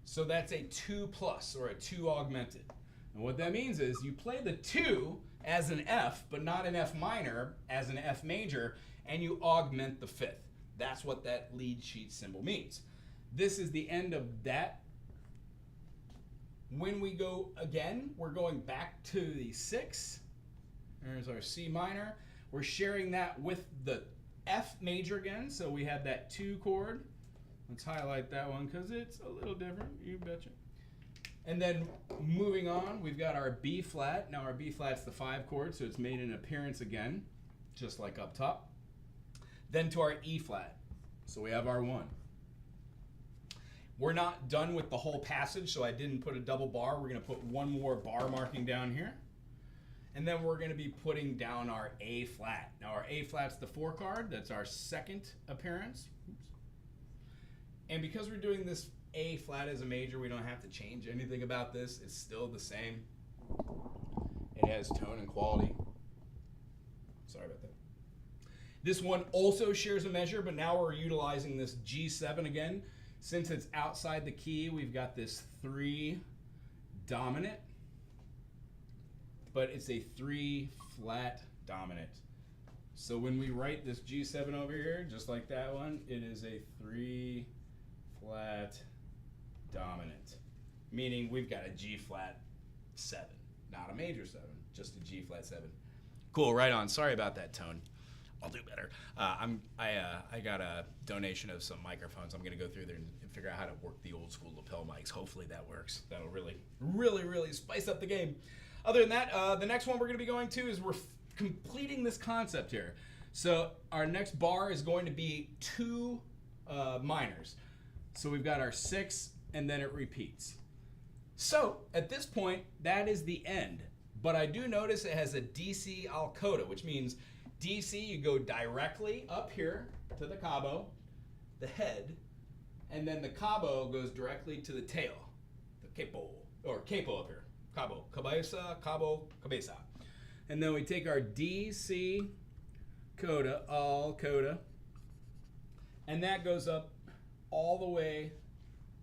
So that's a 2 plus or a 2 augmented. And what that means is you play the 2 as an F, but not an F minor, as an F major, and you augment the 5th. That's what that lead sheet symbol means. This is the end of that. When we go again, we're going back to the 6. There's our C minor. We're sharing that with the F major again, so we have that 2 chord. Let's highlight that one because it's a little different, you betcha. And then moving on, we've got our B flat. Now our B flat's the 5 chord, so it's made an appearance again, just like up top. Then to our E flat. So we have our 1. We're not done with the whole passage, so I didn't put a double bar. We're going to put one more bar marking down here. And then we're going to be putting down our A flat. Now our A flat's the 4 chord. That's our 2nd appearance. Oops. And because we're doing this A flat as a major, we don't have to change anything about this. It's still the same. It has tone and quality. Sorry about that. This one also shares a measure, but now we're utilizing this G7 again. Since it's outside the key, we've got this 3 dominant, but it's a 3 flat dominant. So when we write this G7 over here, just like that one, it is a 3 flat dominant, meaning we've got a G flat 7, not a major 7, just a G flat 7. Cool, right on. Sorry about that tone. I'll do better. I got a donation of some microphones. I'm gonna go through there and figure out how to work the old school lapel mics. Hopefully that works. That'll really spice up the game. Other than that, the next one we're gonna be going to is we're completing this concept here. So our next bar is going to be 2 minors. So we've got our 6 and then it repeats. So at this point, that is the end. But I do notice it has a DC al coda, which means DC, you go directly up here to the cabo, the head, and then the cabo goes directly to the tail, the capo, or capo up here. Cabo, cabeza, cabo, cabeza. And then we take our DC coda, al coda, and that goes up all the way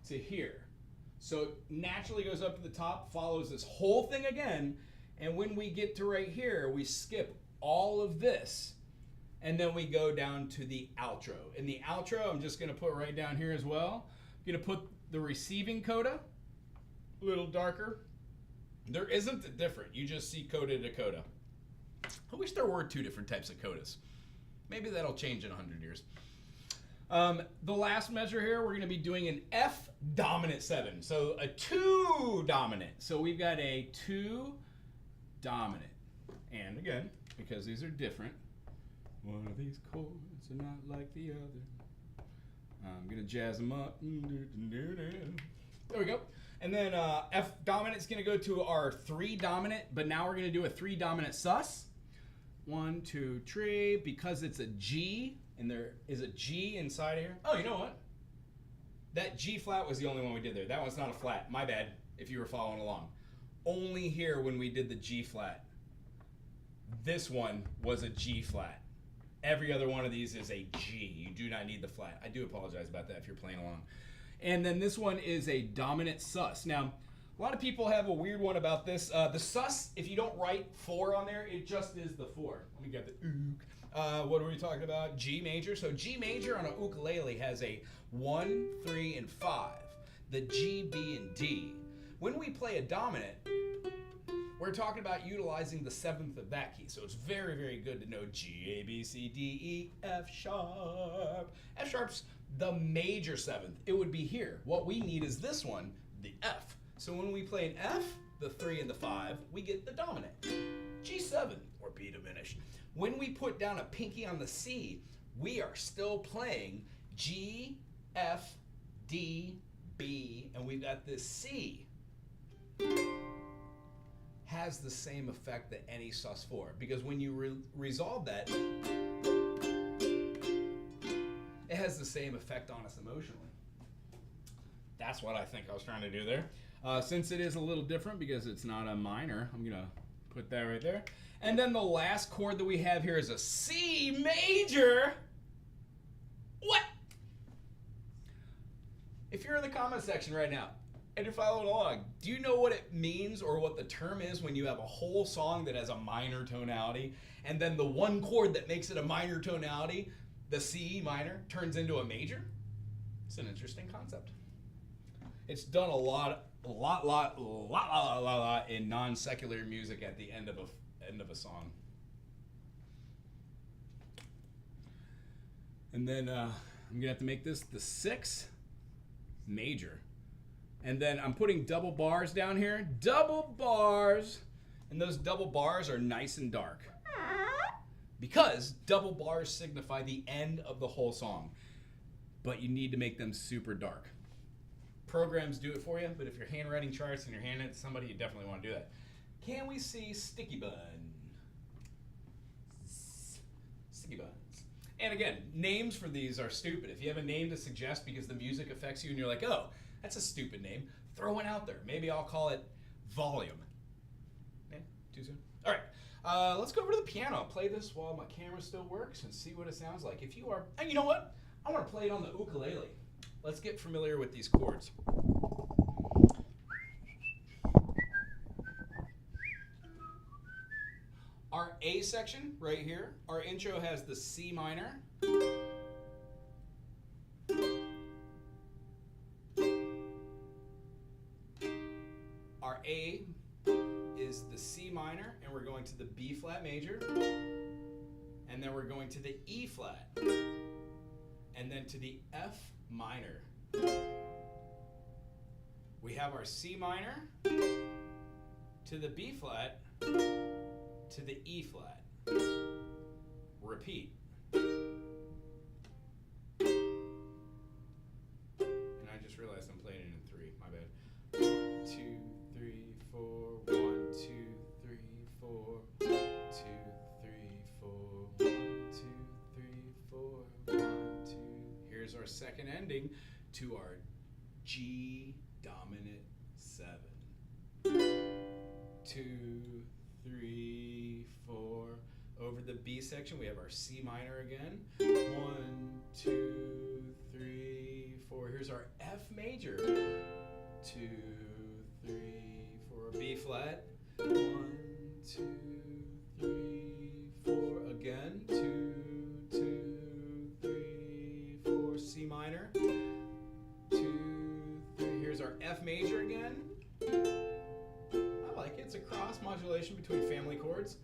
to here. So it naturally goes up to the top, follows this whole thing again, and when we get to right here, we skip all of this, and then we go down to the outro. In the outro, I'm just gonna put right down here as well. I'm gonna put the receiving coda, a little darker. There isn't a different, you just see coda to coda. I wish there were 2 different types of codas. Maybe that'll change in 100 years. The last measure here, we're gonna be doing an F dominant 7. So a 2 dominant. So we've got a 2 dominant. And again, because these are different, one of these chords are not like the other. I'm gonna jazz them up. There we go. And then F dominant is gonna go to our 3 dominant, but now we're gonna do a 3 dominant sus. 1, 2, 3, because it's a G, and there is a G inside here. Oh, you know what? That G flat was the only one we did there. That one's not a flat. My bad, if you were following along. Only here when we did the G flat. This one was a G flat. Every other one of these is a G. You do not need the flat. I do apologize about that if you're playing along. And then this one is a dominant sus. Now, a lot of people have a weird one about this. The sus, if you don't write 4 on there, it just is the 4. Let me get the ook. What are we talking about? G major. So G major on a ukulele has a 1, 3, and 5. The G, B, and D. When we play a dominant, we're talking about utilizing the 7th of that key. So it's very good to know G, A, B, C, D, E, F sharp. F sharp's the major 7th. It would be here. What we need is this one, the F. So when we play an F, the 3 and the 5, we get the dominant. G7, or B diminished. When we put down a pinky on the C, we are still playing G, F, D, B, and we've got this C. Has the same effect that any sus4, because when you resolve that, it has the same effect on us emotionally. That's what I think I was trying to do there. Since it is a little different because it's not a minor, I'm gonna put that right there. And then the last chord that we have here is a C major. What? If you're in the comment section right now, and you're following along, do you know what it means or what the term is when you have a whole song that has a minor tonality and then the one chord that makes it a minor tonality, the C minor, turns into a major? It's an interesting concept. It's done a lot in non-secular music at the end of a song. And then I'm gonna have to make this the 6 major. And then I'm putting double bars down here. Double bars. And those double bars are nice and dark. Because double bars signify the end of the whole song. But you need to make them super dark. Programs do it for you, but if you're handwriting charts and you're handing it to somebody, you definitely want to do that. Can we see Sticky Bun? Sticky Buns. And again, names for these are stupid. If you have a name to suggest because the music affects you and you're like, oh, that's a stupid name, throw one out there. Maybe I'll call it Volume. Yeah, too soon? All right, let's go over to the piano. Play this while my camera still works and see what it sounds like. If you are, and you know what? I want to play it on the ukulele. Let's get familiar with these chords. Our A section right here, our intro has the C minor. Our A is the C minor, and we're going to the B flat major. and then we're going to the E flat, and then to the F minor. We have our C minor, to the B flat, to the E flat. Repeat. And I just realized I'm playing it in 3, my bad. 1, 2, 3, 4, 1, 2, 3, 4, 2, 3, 4, 1, 2, 3, 4, 1, 2. Here's our second ending to our G dominant 7. 2, 3, 4. Over the B section, we have our C minor again. 1, 2, 3, 4. Here's our F major. 2, 3, 4. B flat. 1, 2, 3, 4. Again. 2, 2, 3, 4. C minor. 2, 3. Here's our F major again. I like it. It's a cross modulation between family chords.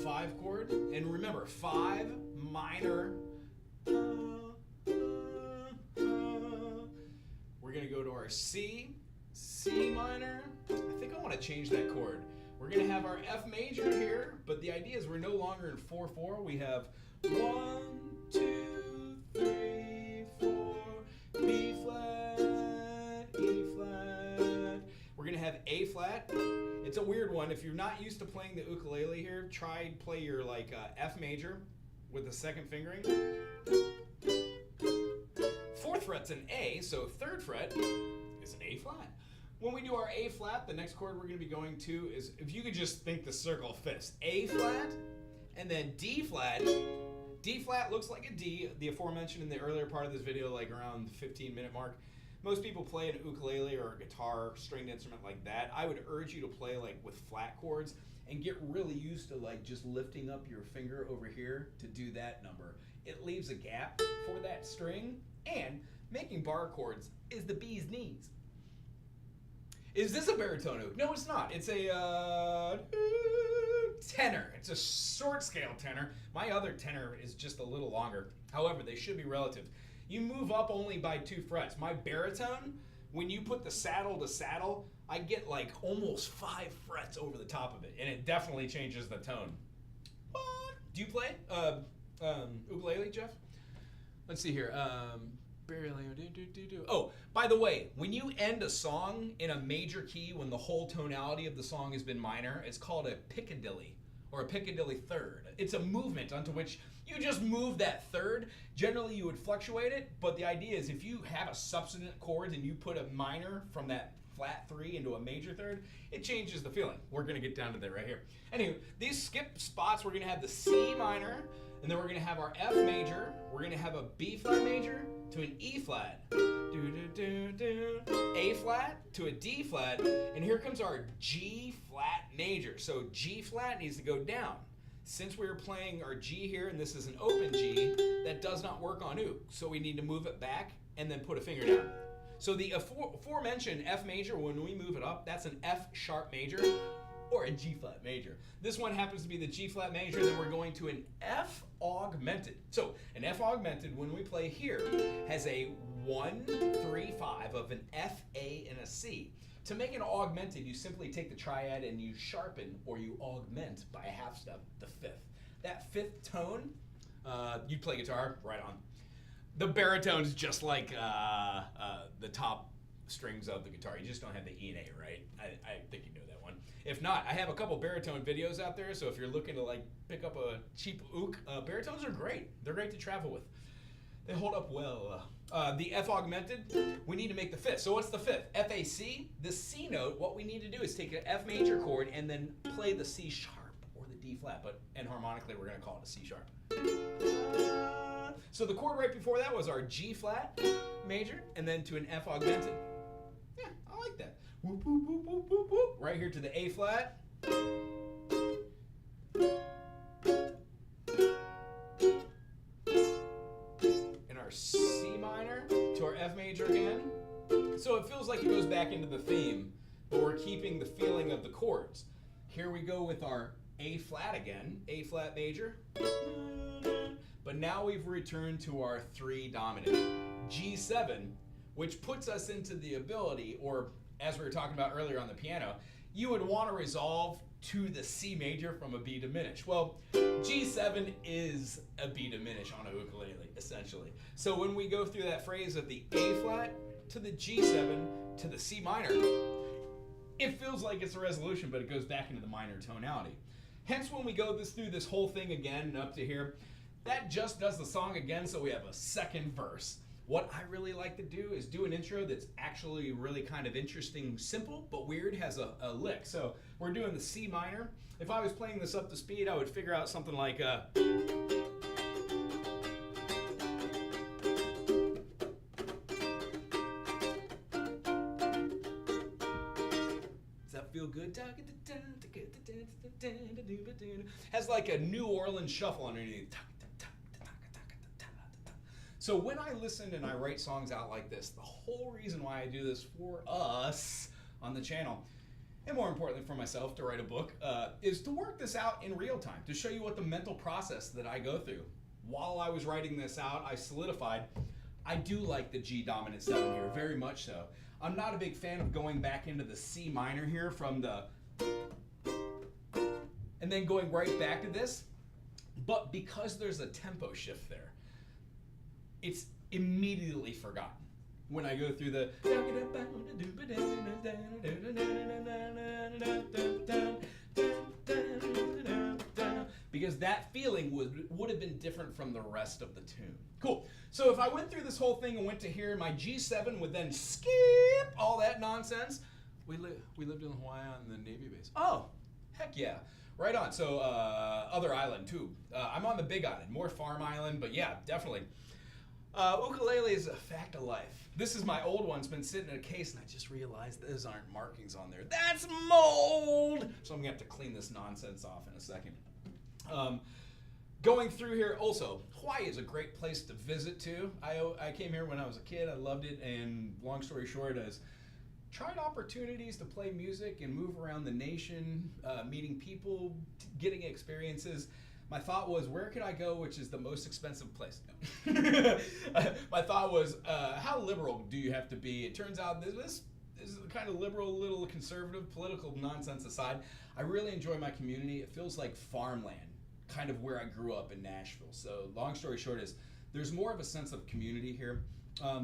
5 chord. And remember, 5 minor. We're going to go to our C. C minor. I think I want to change that chord. We're going to have our F major here, but the idea is we're no longer in 4/4. We have 1, 2, 3, 4, B flat, E flat. We're going to have A flat. It's a weird one. If you're not used to playing the ukulele here, try play your F major with the second fingering. 4th fret's an A, so 3rd fret is an A flat. When we do our A flat, the next chord we're going to be going to is, if you could just think the circle fifths, A flat, and then D flat. D flat looks like a D, the aforementioned in the earlier part of this video, like around the 15-minute mark. Most people play an ukulele or a guitar, stringed instrument like that. I would urge you to play with flat chords and get really used to just lifting up your finger over here to do that number. It leaves a gap for that string, and making bar chords is the bee's knees. Is this a baritone oud? No, it's not. It's a tenor. It's a short scale tenor. My other tenor is just a little longer. However, they should be relative. You move up only by 2 frets. My baritone, when you put the saddle to saddle, I get almost 5 frets over the top of it, and it definitely changes the tone. What? Do you play ukulele, Jeff? Let's see here. Oh, by the way, when you end a song in a major key, when the whole tonality of the song has been minor, it's called a Piccadilly, or a Piccadilly third. It's a movement onto which you just move that third. Generally, you would fluctuate it, but the idea is if you have a substitute chord and you put a minor from that flat 3 into a major third, it changes the feeling. We're going to get down to that right here. Anyway, these skip spots, we're going to have the C minor, and then we're going to have our F major, we're going to have a B flat major to an E flat, A flat to a D flat, and here comes our G flat major. So G flat needs to go down. Since we were playing our G here, and this is an open G, that does not work on oud. So we need to move it back and then put a finger down. So the aforementioned F major, when we move it up, that's an F sharp major or a G flat major. This one happens to be the G flat major, then we're going to an F augmented. So an F augmented, when we play here, has a 1, 3, 5 of an F, A, and a C. To make an augmented, you simply take the triad and you sharpen or you augment by a half step the 5th. That 5th tone, you play guitar, right on. The baritone is just like the top strings of the guitar. You just don't have the E and A, right? I think you know that one. If not, I have a couple baritone videos out there, so if you're looking to pick up a cheap ook, baritones are great. They're great to travel with. They hold up well. The F augmented, we need to make the 5th. So what's the 5th? F, A, C. The C note, what we need to do is take an F major chord and then play the C sharp or the D flat, and harmonically we're going to call it a C sharp. So the chord right before that was our G flat major, and then to an F augmented. Yeah, I like that. Whoop, whoop, whoop, whoop, whoop, whoop. Right here to the A flat. And our C minor to our F major again. So it feels like it goes back into the theme, but we're keeping the feeling of the chords. Here we go with our A flat again, A flat major. But now we've returned to our 3 dominant, G7, which puts us into the ability, or as we were talking about earlier on the piano, you would want to resolve to the C major from a B diminished. Well, G7 is a B diminished on a ukulele, essentially. So when we go through that phrase of the A flat to the G7 to the C minor, it feels like it's a resolution, but it goes back into the minor tonality. Hence, when we go through this whole thing again and up to here, that just does the song again, so we have a second verse. What I really like to do is do an intro that's actually really kind of interesting, simple, but weird, has a lick. So we're doing the C minor. If I was playing this up to speed, I would figure out something like Does that feel good? Has like a New Orleans shuffle underneath. So when I listen and I write songs out like this, the whole reason why I do this for us on the channel, and more importantly for myself to write a book, is to work this out in real time, to show you what the mental process that I go through. While I was writing this out, I solidified, I do like the G dominant 7 here, very much so. I'm not a big fan of going back into the C minor here from the, and then going right back to this, but because there's a tempo shift there, it's immediately forgotten when I go through the, because that feeling would have been different from the rest of the tune. Cool. So if I went through this whole thing and went to here, my G7 would then skip all that nonsense. We lived in Hawaii on the Navy base. Oh, heck yeah. Right on. So other island too. I'm on the Big Island, more farm island, but yeah, definitely. Ukulele is a fact of life. This is my old one. It's been sitting in a case, and I just realized those aren't markings on there. That's mold! So I'm going to have to clean this nonsense off in a second. Going through here, also, Hawaii is a great place to visit, too. I came here when I was a kid. I loved it, and long story short is, tried opportunities to play music and move around the nation, meeting people, getting experiences. My thought was, where could I go, which is the most expensive place? No. My thought was, how liberal do you have to be? It turns out this is kind of liberal, little conservative, political nonsense aside. I really enjoy my community. It feels like farmland, kind of where I grew up in Nashville. So long story short is, there's more of a sense of community here.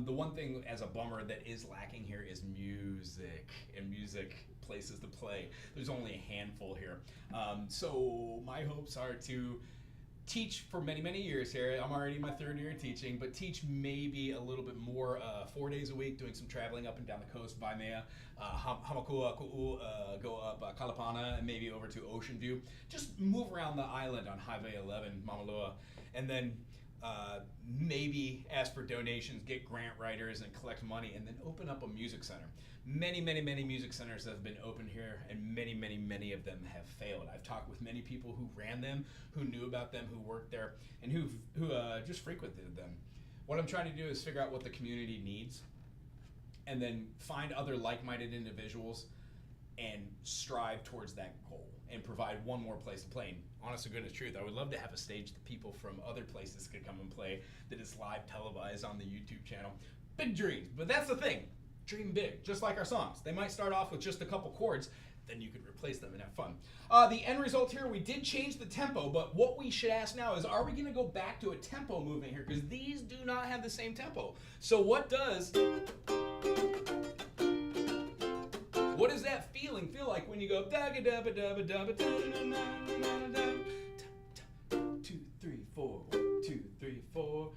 The one thing as a bummer that is lacking here is music and music places to play. There's only a handful here. So my hopes are to teach for many, many years here. I'm already in my 3rd year teaching, but teach maybe a little bit more, 4 days a week, doing some traveling up and down the coast, Waimea, Hana Hou, go up Kalapana, and maybe over to Ocean View. Just move around the island on Highway 11, Mamalua, and then maybe ask for donations, get grant writers, and collect money, and then open up a music center. Many, many, many music centers have been opened here, and many, many, many of them have failed. I've talked with many people who ran them, who knew about them, who worked there, and who just frequented them. What I'm trying to do is figure out what the community needs, and then find other like-minded individuals and strive towards that goal and provide one more place to play. And honest to goodness truth, I would love to have a stage that people from other places could come and play, that is live televised on the YouTube channel. Big dreams, but that's the thing. Dream big, just like our songs. They might start off with just a couple chords, then you could replace them and have fun. The end result here, we did change the tempo, but what we should ask now is, are we gonna go back to a tempo movement here? Because these do not have the same tempo. So what does that feeling feel like when you go da ga da ba da ba da ba da da da da? 2, 3, 4, 1, 2, 3, 4,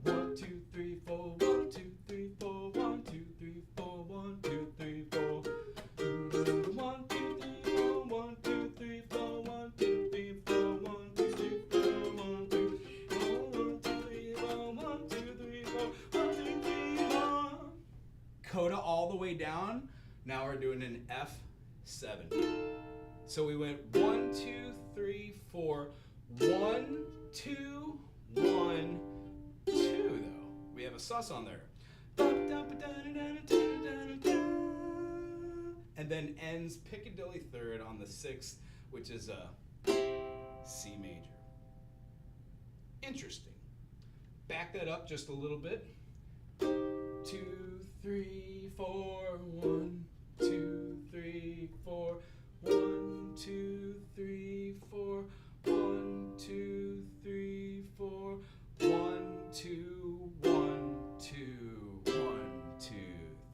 1, 2, 3, 4, 1, 2, 3, 4, 1, 2, 3, 4, 1, 2, 3, 4. 1, 2, 3, 4, 1, 2, 3, 4, 1, 2, 3, 4, 1, 2, 3, 4, 1, 2, 3, 4, 1, 2, 3, 4, 1, 2, 3, 4. Coda all the way down. Now we're doing an F7. So we went 1, 2, 3, 4, 1, 2, 1, 2 though. We have a sus on there. And then ends Piccadilly 3rd on the 6th, which is a C major. Interesting. Back that up just a little bit. 2, 3, 4, 1, 2, 3, 4, 1, 2, 3, 4, 1, 2, 3, 4, 1, 2, 1, 2, 1, 2,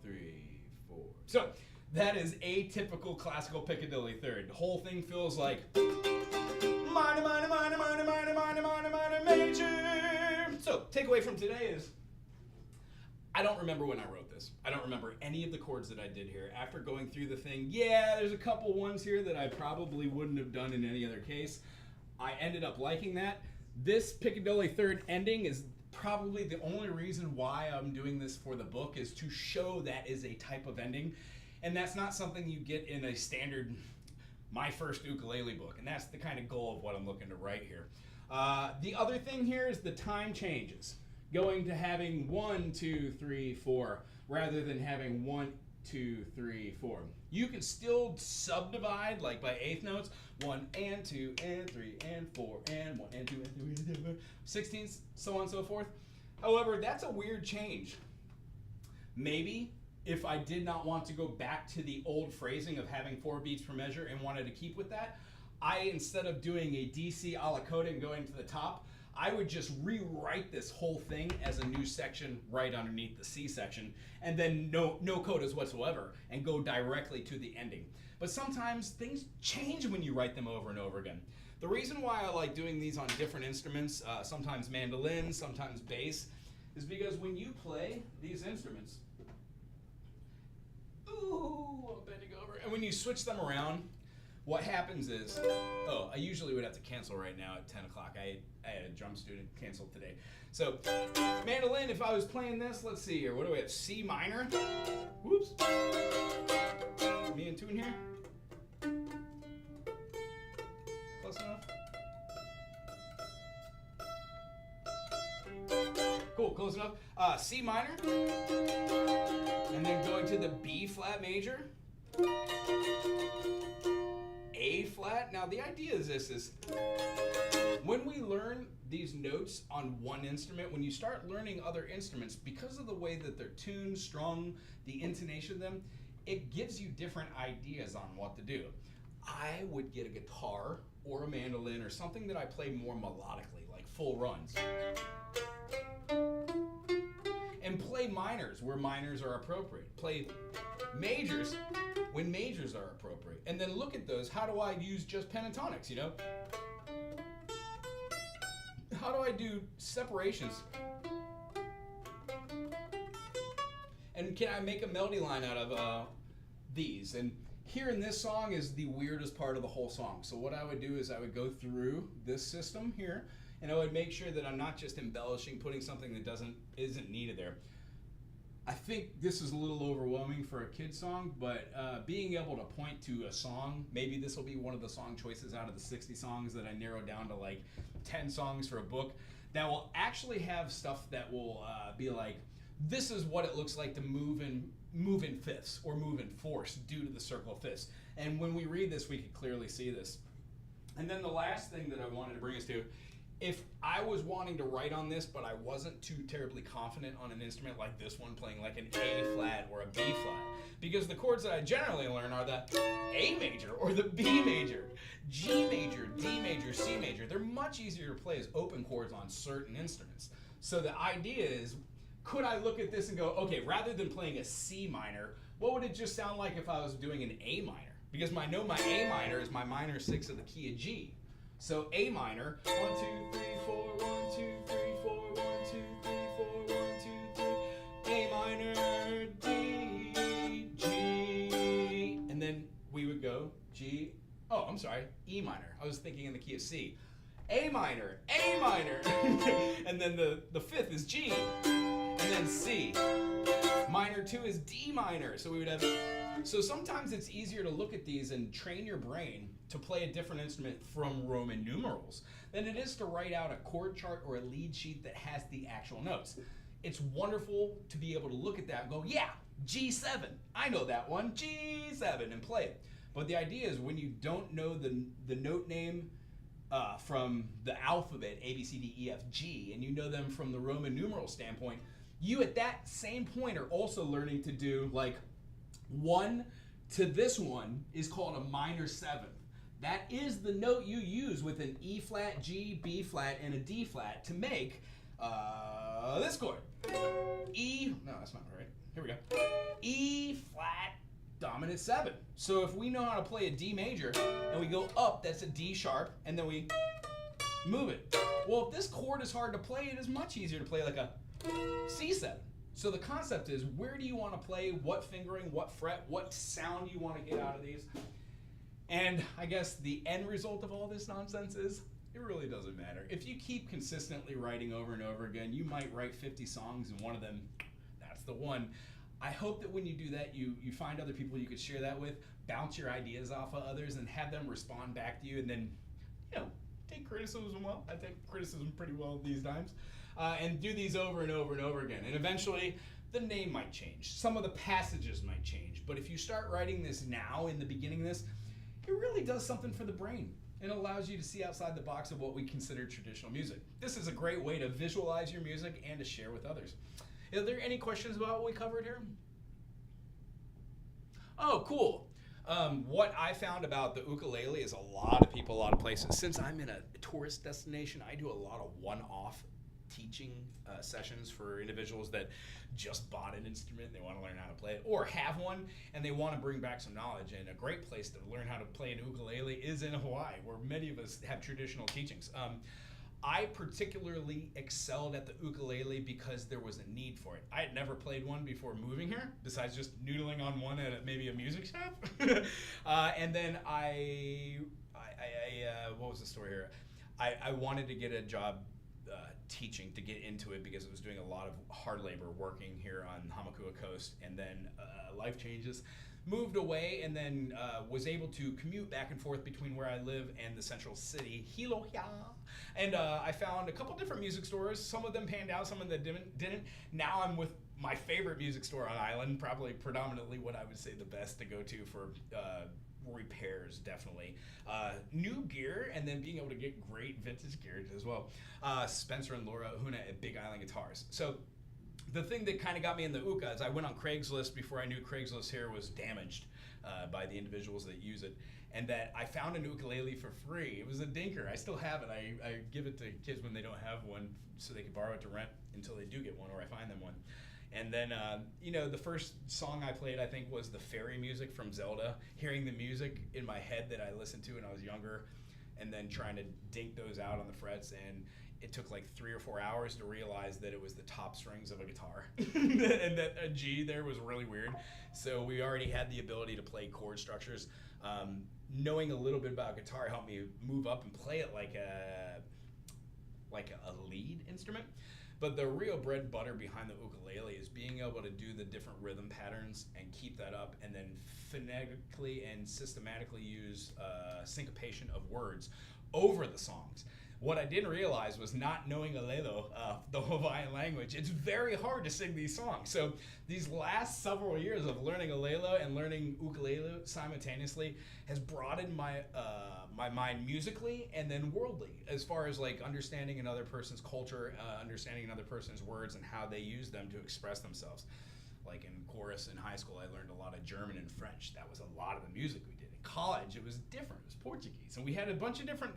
3, 4. So that is atypical classical Piccadilly third. The whole thing feels like minor, minor, minor, minor, minor, minor, minor, minor, major. So takeaway from today is I don't remember when I wrote this. I don't remember any of the chords that I did here. After going through the thing, yeah, there's a couple ones here that I probably wouldn't have done in any other case. I ended up liking that. This Piccadilly third ending is probably the only reason why I'm doing this for the book, is to show that is a type of ending. And that's not something you get in a standard My First Ukulele book. And that's the kind of goal of what I'm looking to write here. The other thing here is the time changes. Going to having 1, 2, 3, 4, rather than having 1, 2, 3, 4. You can still subdivide, like by eighth notes, 1 and 2 and 3 and 4 and 1 and 2 and 3 and 16ths, so on and so forth. However, that's a weird change. Maybe if I did not want to go back to the old phrasing of having 4 beats per measure and wanted to keep with that, instead of doing a DC a la coda and going to the top, I would just rewrite this whole thing as a new section right underneath the C section, and then no codas whatsoever, and go directly to the ending. But sometimes things change when you write them over and over again. The reason why I like doing these on different instruments, sometimes mandolin, sometimes bass, is because when you play these instruments, ooh, I'm bending over, and when you switch them around, what happens is, I usually would have to cancel right now at 10 o'clock. I had a drum student cancel today. So, mandolin, if I was playing this, let's see here. What do we have? C minor. Whoops. Me in tune here. Close enough. Cool, close enough. C minor. And then going to the B flat major. A flat. Now the idea is this is when we learn these notes on one instrument, when you start learning other instruments, because of the way that they're tuned, strung, the intonation of them, it gives you different ideas on what to do. I would get a guitar or a mandolin or something that I play more melodically, like full runs, and play minors where minors are appropriate. Play majors when majors are appropriate. And then look at those. How do I use just pentatonics, you know? How do I do separations? And can I make a melody line out of these? And here in this song is the weirdest part of the whole song. So what I would do is I would go through this system here, and I would make sure that I'm not just embellishing, putting something that isn't needed there. I think this is a little overwhelming for a kid song, but being able to point to a song, maybe this will be one of the song choices out of the 60 songs that I narrowed down to like 10 songs for a book, that will actually have stuff that will be like, this is what it looks like to move in fifths or move in fourths due to the circle of fifths. And when we read this, we can clearly see this. And then the last thing that I wanted to bring us to, if I was wanting to write on this, but I wasn't too terribly confident on an instrument like this one, playing like an A flat or a B flat, because the chords that I generally learn are the A major or the B major, G major, D major, C major. They're much easier to play as open chords on certain instruments. So the idea is, could I look at this and go, okay, rather than playing a C minor, what would it just sound like if I was doing an A minor? Because I know my A minor is my minor 6 of the key of G. So A minor, 1, 2, 3, 4, 1, 2, 3, 4, 1, 2, 3, 4, 1, 2, 3, A minor, D, G, and then we would go G, E minor. I was thinking in the key of C. A minor, and then the fifth is G, and then C. Minor 2 is D minor, so we would have. So sometimes it's easier to look at these and train your brain to play a different instrument from Roman numerals than it is to write out a chord chart or a lead sheet that has the actual notes. It's wonderful to be able to look at that and go, yeah, G7, I know that one, G7, and play it. But the idea is when you don't know the note name from the alphabet, A, B, C, D, E, F, G, and you know them from the Roman numeral standpoint, you at that same point are also learning to do like 1 to this one is called a minor seventh. That is the note you use with an E flat, G, B flat, and a D flat to make this chord. E, no, that's not right. Here we go. E flat dominant 7. So if we know how to play a D major and we go up, that's a D sharp, and then we move it. Well, if this chord is hard to play, it is much easier to play like a C7. So the concept is, where do you want to play, what fingering, what fret, what sound you want to get out of these? And I guess the end result of all this nonsense is, it really doesn't matter. If you keep consistently writing over and over again, you might write 50 songs and one of them, that's the one. I hope that when you do that, you find other people you could share that with, bounce your ideas off of others, and have them respond back to you, and then, take criticism well. I take criticism pretty well these times. And do these over and over and over again. And eventually, the name might change. Some of the passages might change. But if you start writing this now, in the beginning of this, it really does something for the brain. It allows you to see outside the box of what we consider traditional music. This is a great way to visualize your music and to share with others. Are there any questions about what we covered here? Oh, cool. What I found about the ukulele is a lot of people, a lot of places. Since I'm in a tourist destination, I do a lot of one-off teaching sessions for individuals that just bought an instrument, they want to learn how to play it, or have one and they want to bring back some knowledge. And a great place to learn how to play an ukulele is in Hawaii, where many of us have traditional teachings. I particularly excelled at the ukulele because there was a need for it. I had never played one before moving here, besides just noodling on one at maybe a music shop. And then what was the story here? I wanted to get a job teaching, to get into it, because I was doing a lot of hard labor working here on Hamakua coast, and then life changes, moved away, and then was able to commute back and forth between where I live and the central city, Hilohia. And I found a couple different music stores. Some of them panned out, some of them didn't. Now I'm with my favorite music store on island, probably predominantly what I would say the best to go to for repairs, definitely. New gear, and then being able to get great vintage gear as well. Spencer and Laura Huna at Big Island Guitars. So the thing that kind of got me in the uka is I went on Craigslist before I knew Craigslist here was damaged by the individuals that use it, and that I found an ukulele for free. It was a dinker. I still have it. I give it to kids when they don't have one so they can borrow it to rent until they do get one, or I find them one. And then, the first song I played, I think, was the fairy music from Zelda. Hearing the music in my head that I listened to when I was younger, and then trying to dink those out on the frets. And it took like 3 or 4 hours to realize that it was the top strings of a guitar. And that a G there was really weird. So we already had the ability to play chord structures. Knowing a little bit about guitar helped me move up and play it like a lead instrument. But the real bread and butter behind the ukulele is being able to do the different rhythm patterns and keep that up, and then phonetically and systematically use syncopation of words over the songs. What I didn't realize was, not knowing Alelo, the Hawaiian language, it's very hard to sing these songs. So these last several years of learning Alelo and learning ukulele simultaneously has broadened my my mind musically and then worldly, as far as like understanding another person's culture, understanding another person's words and how they use them to express themselves. Like in chorus in high school, I learned a lot of German and French. That was a lot of the music we did. In college, it was different. It was Portuguese. And we had a bunch of different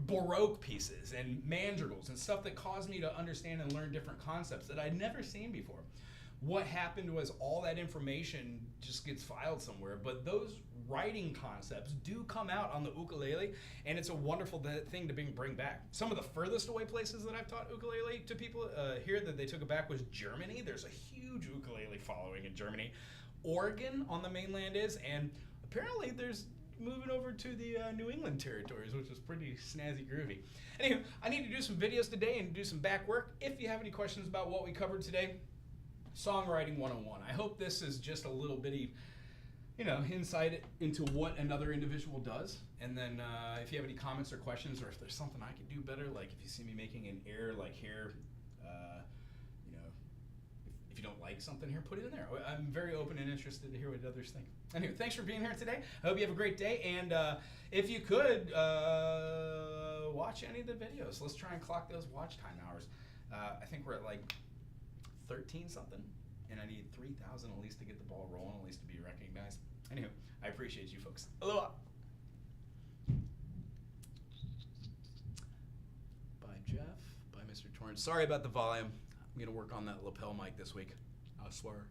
Baroque pieces and mandrigals and stuff that caused me to understand and learn different concepts that I'd never seen before. What happened was all that information just gets filed somewhere, but those writing concepts do come out on the ukulele, and it's a wonderful thing to bring back. Some of the furthest away places that I've taught ukulele to people here that they took it back was Germany. There's a huge ukulele following in Germany. Oregon on the mainland is, and apparently there's moving over to the New England territories, which is pretty snazzy groovy. Anyway, I need to do some videos today and do some back work. If you have any questions about what we covered today, Songwriting 101. I hope this is just a little bitty, insight into what another individual does. And then if you have any comments or questions, or if there's something I could do better, like if you see me making an error like here, if if you don't like something here, put it in there. I'm very open and interested to hear what others think. Anyway, thanks for being here today. I hope you have a great day. And if you could, watch any of the videos. Let's try and clock those watch time hours. I think we're at like 13 something. And I need 3,000 at least to get the ball rolling, at least to be recognized. Anywho, I appreciate you folks. Aloha. Bye, Jeff. Bye, Mr. Torrance. Sorry about the volume. I'm going to work on that lapel mic this week. I swear.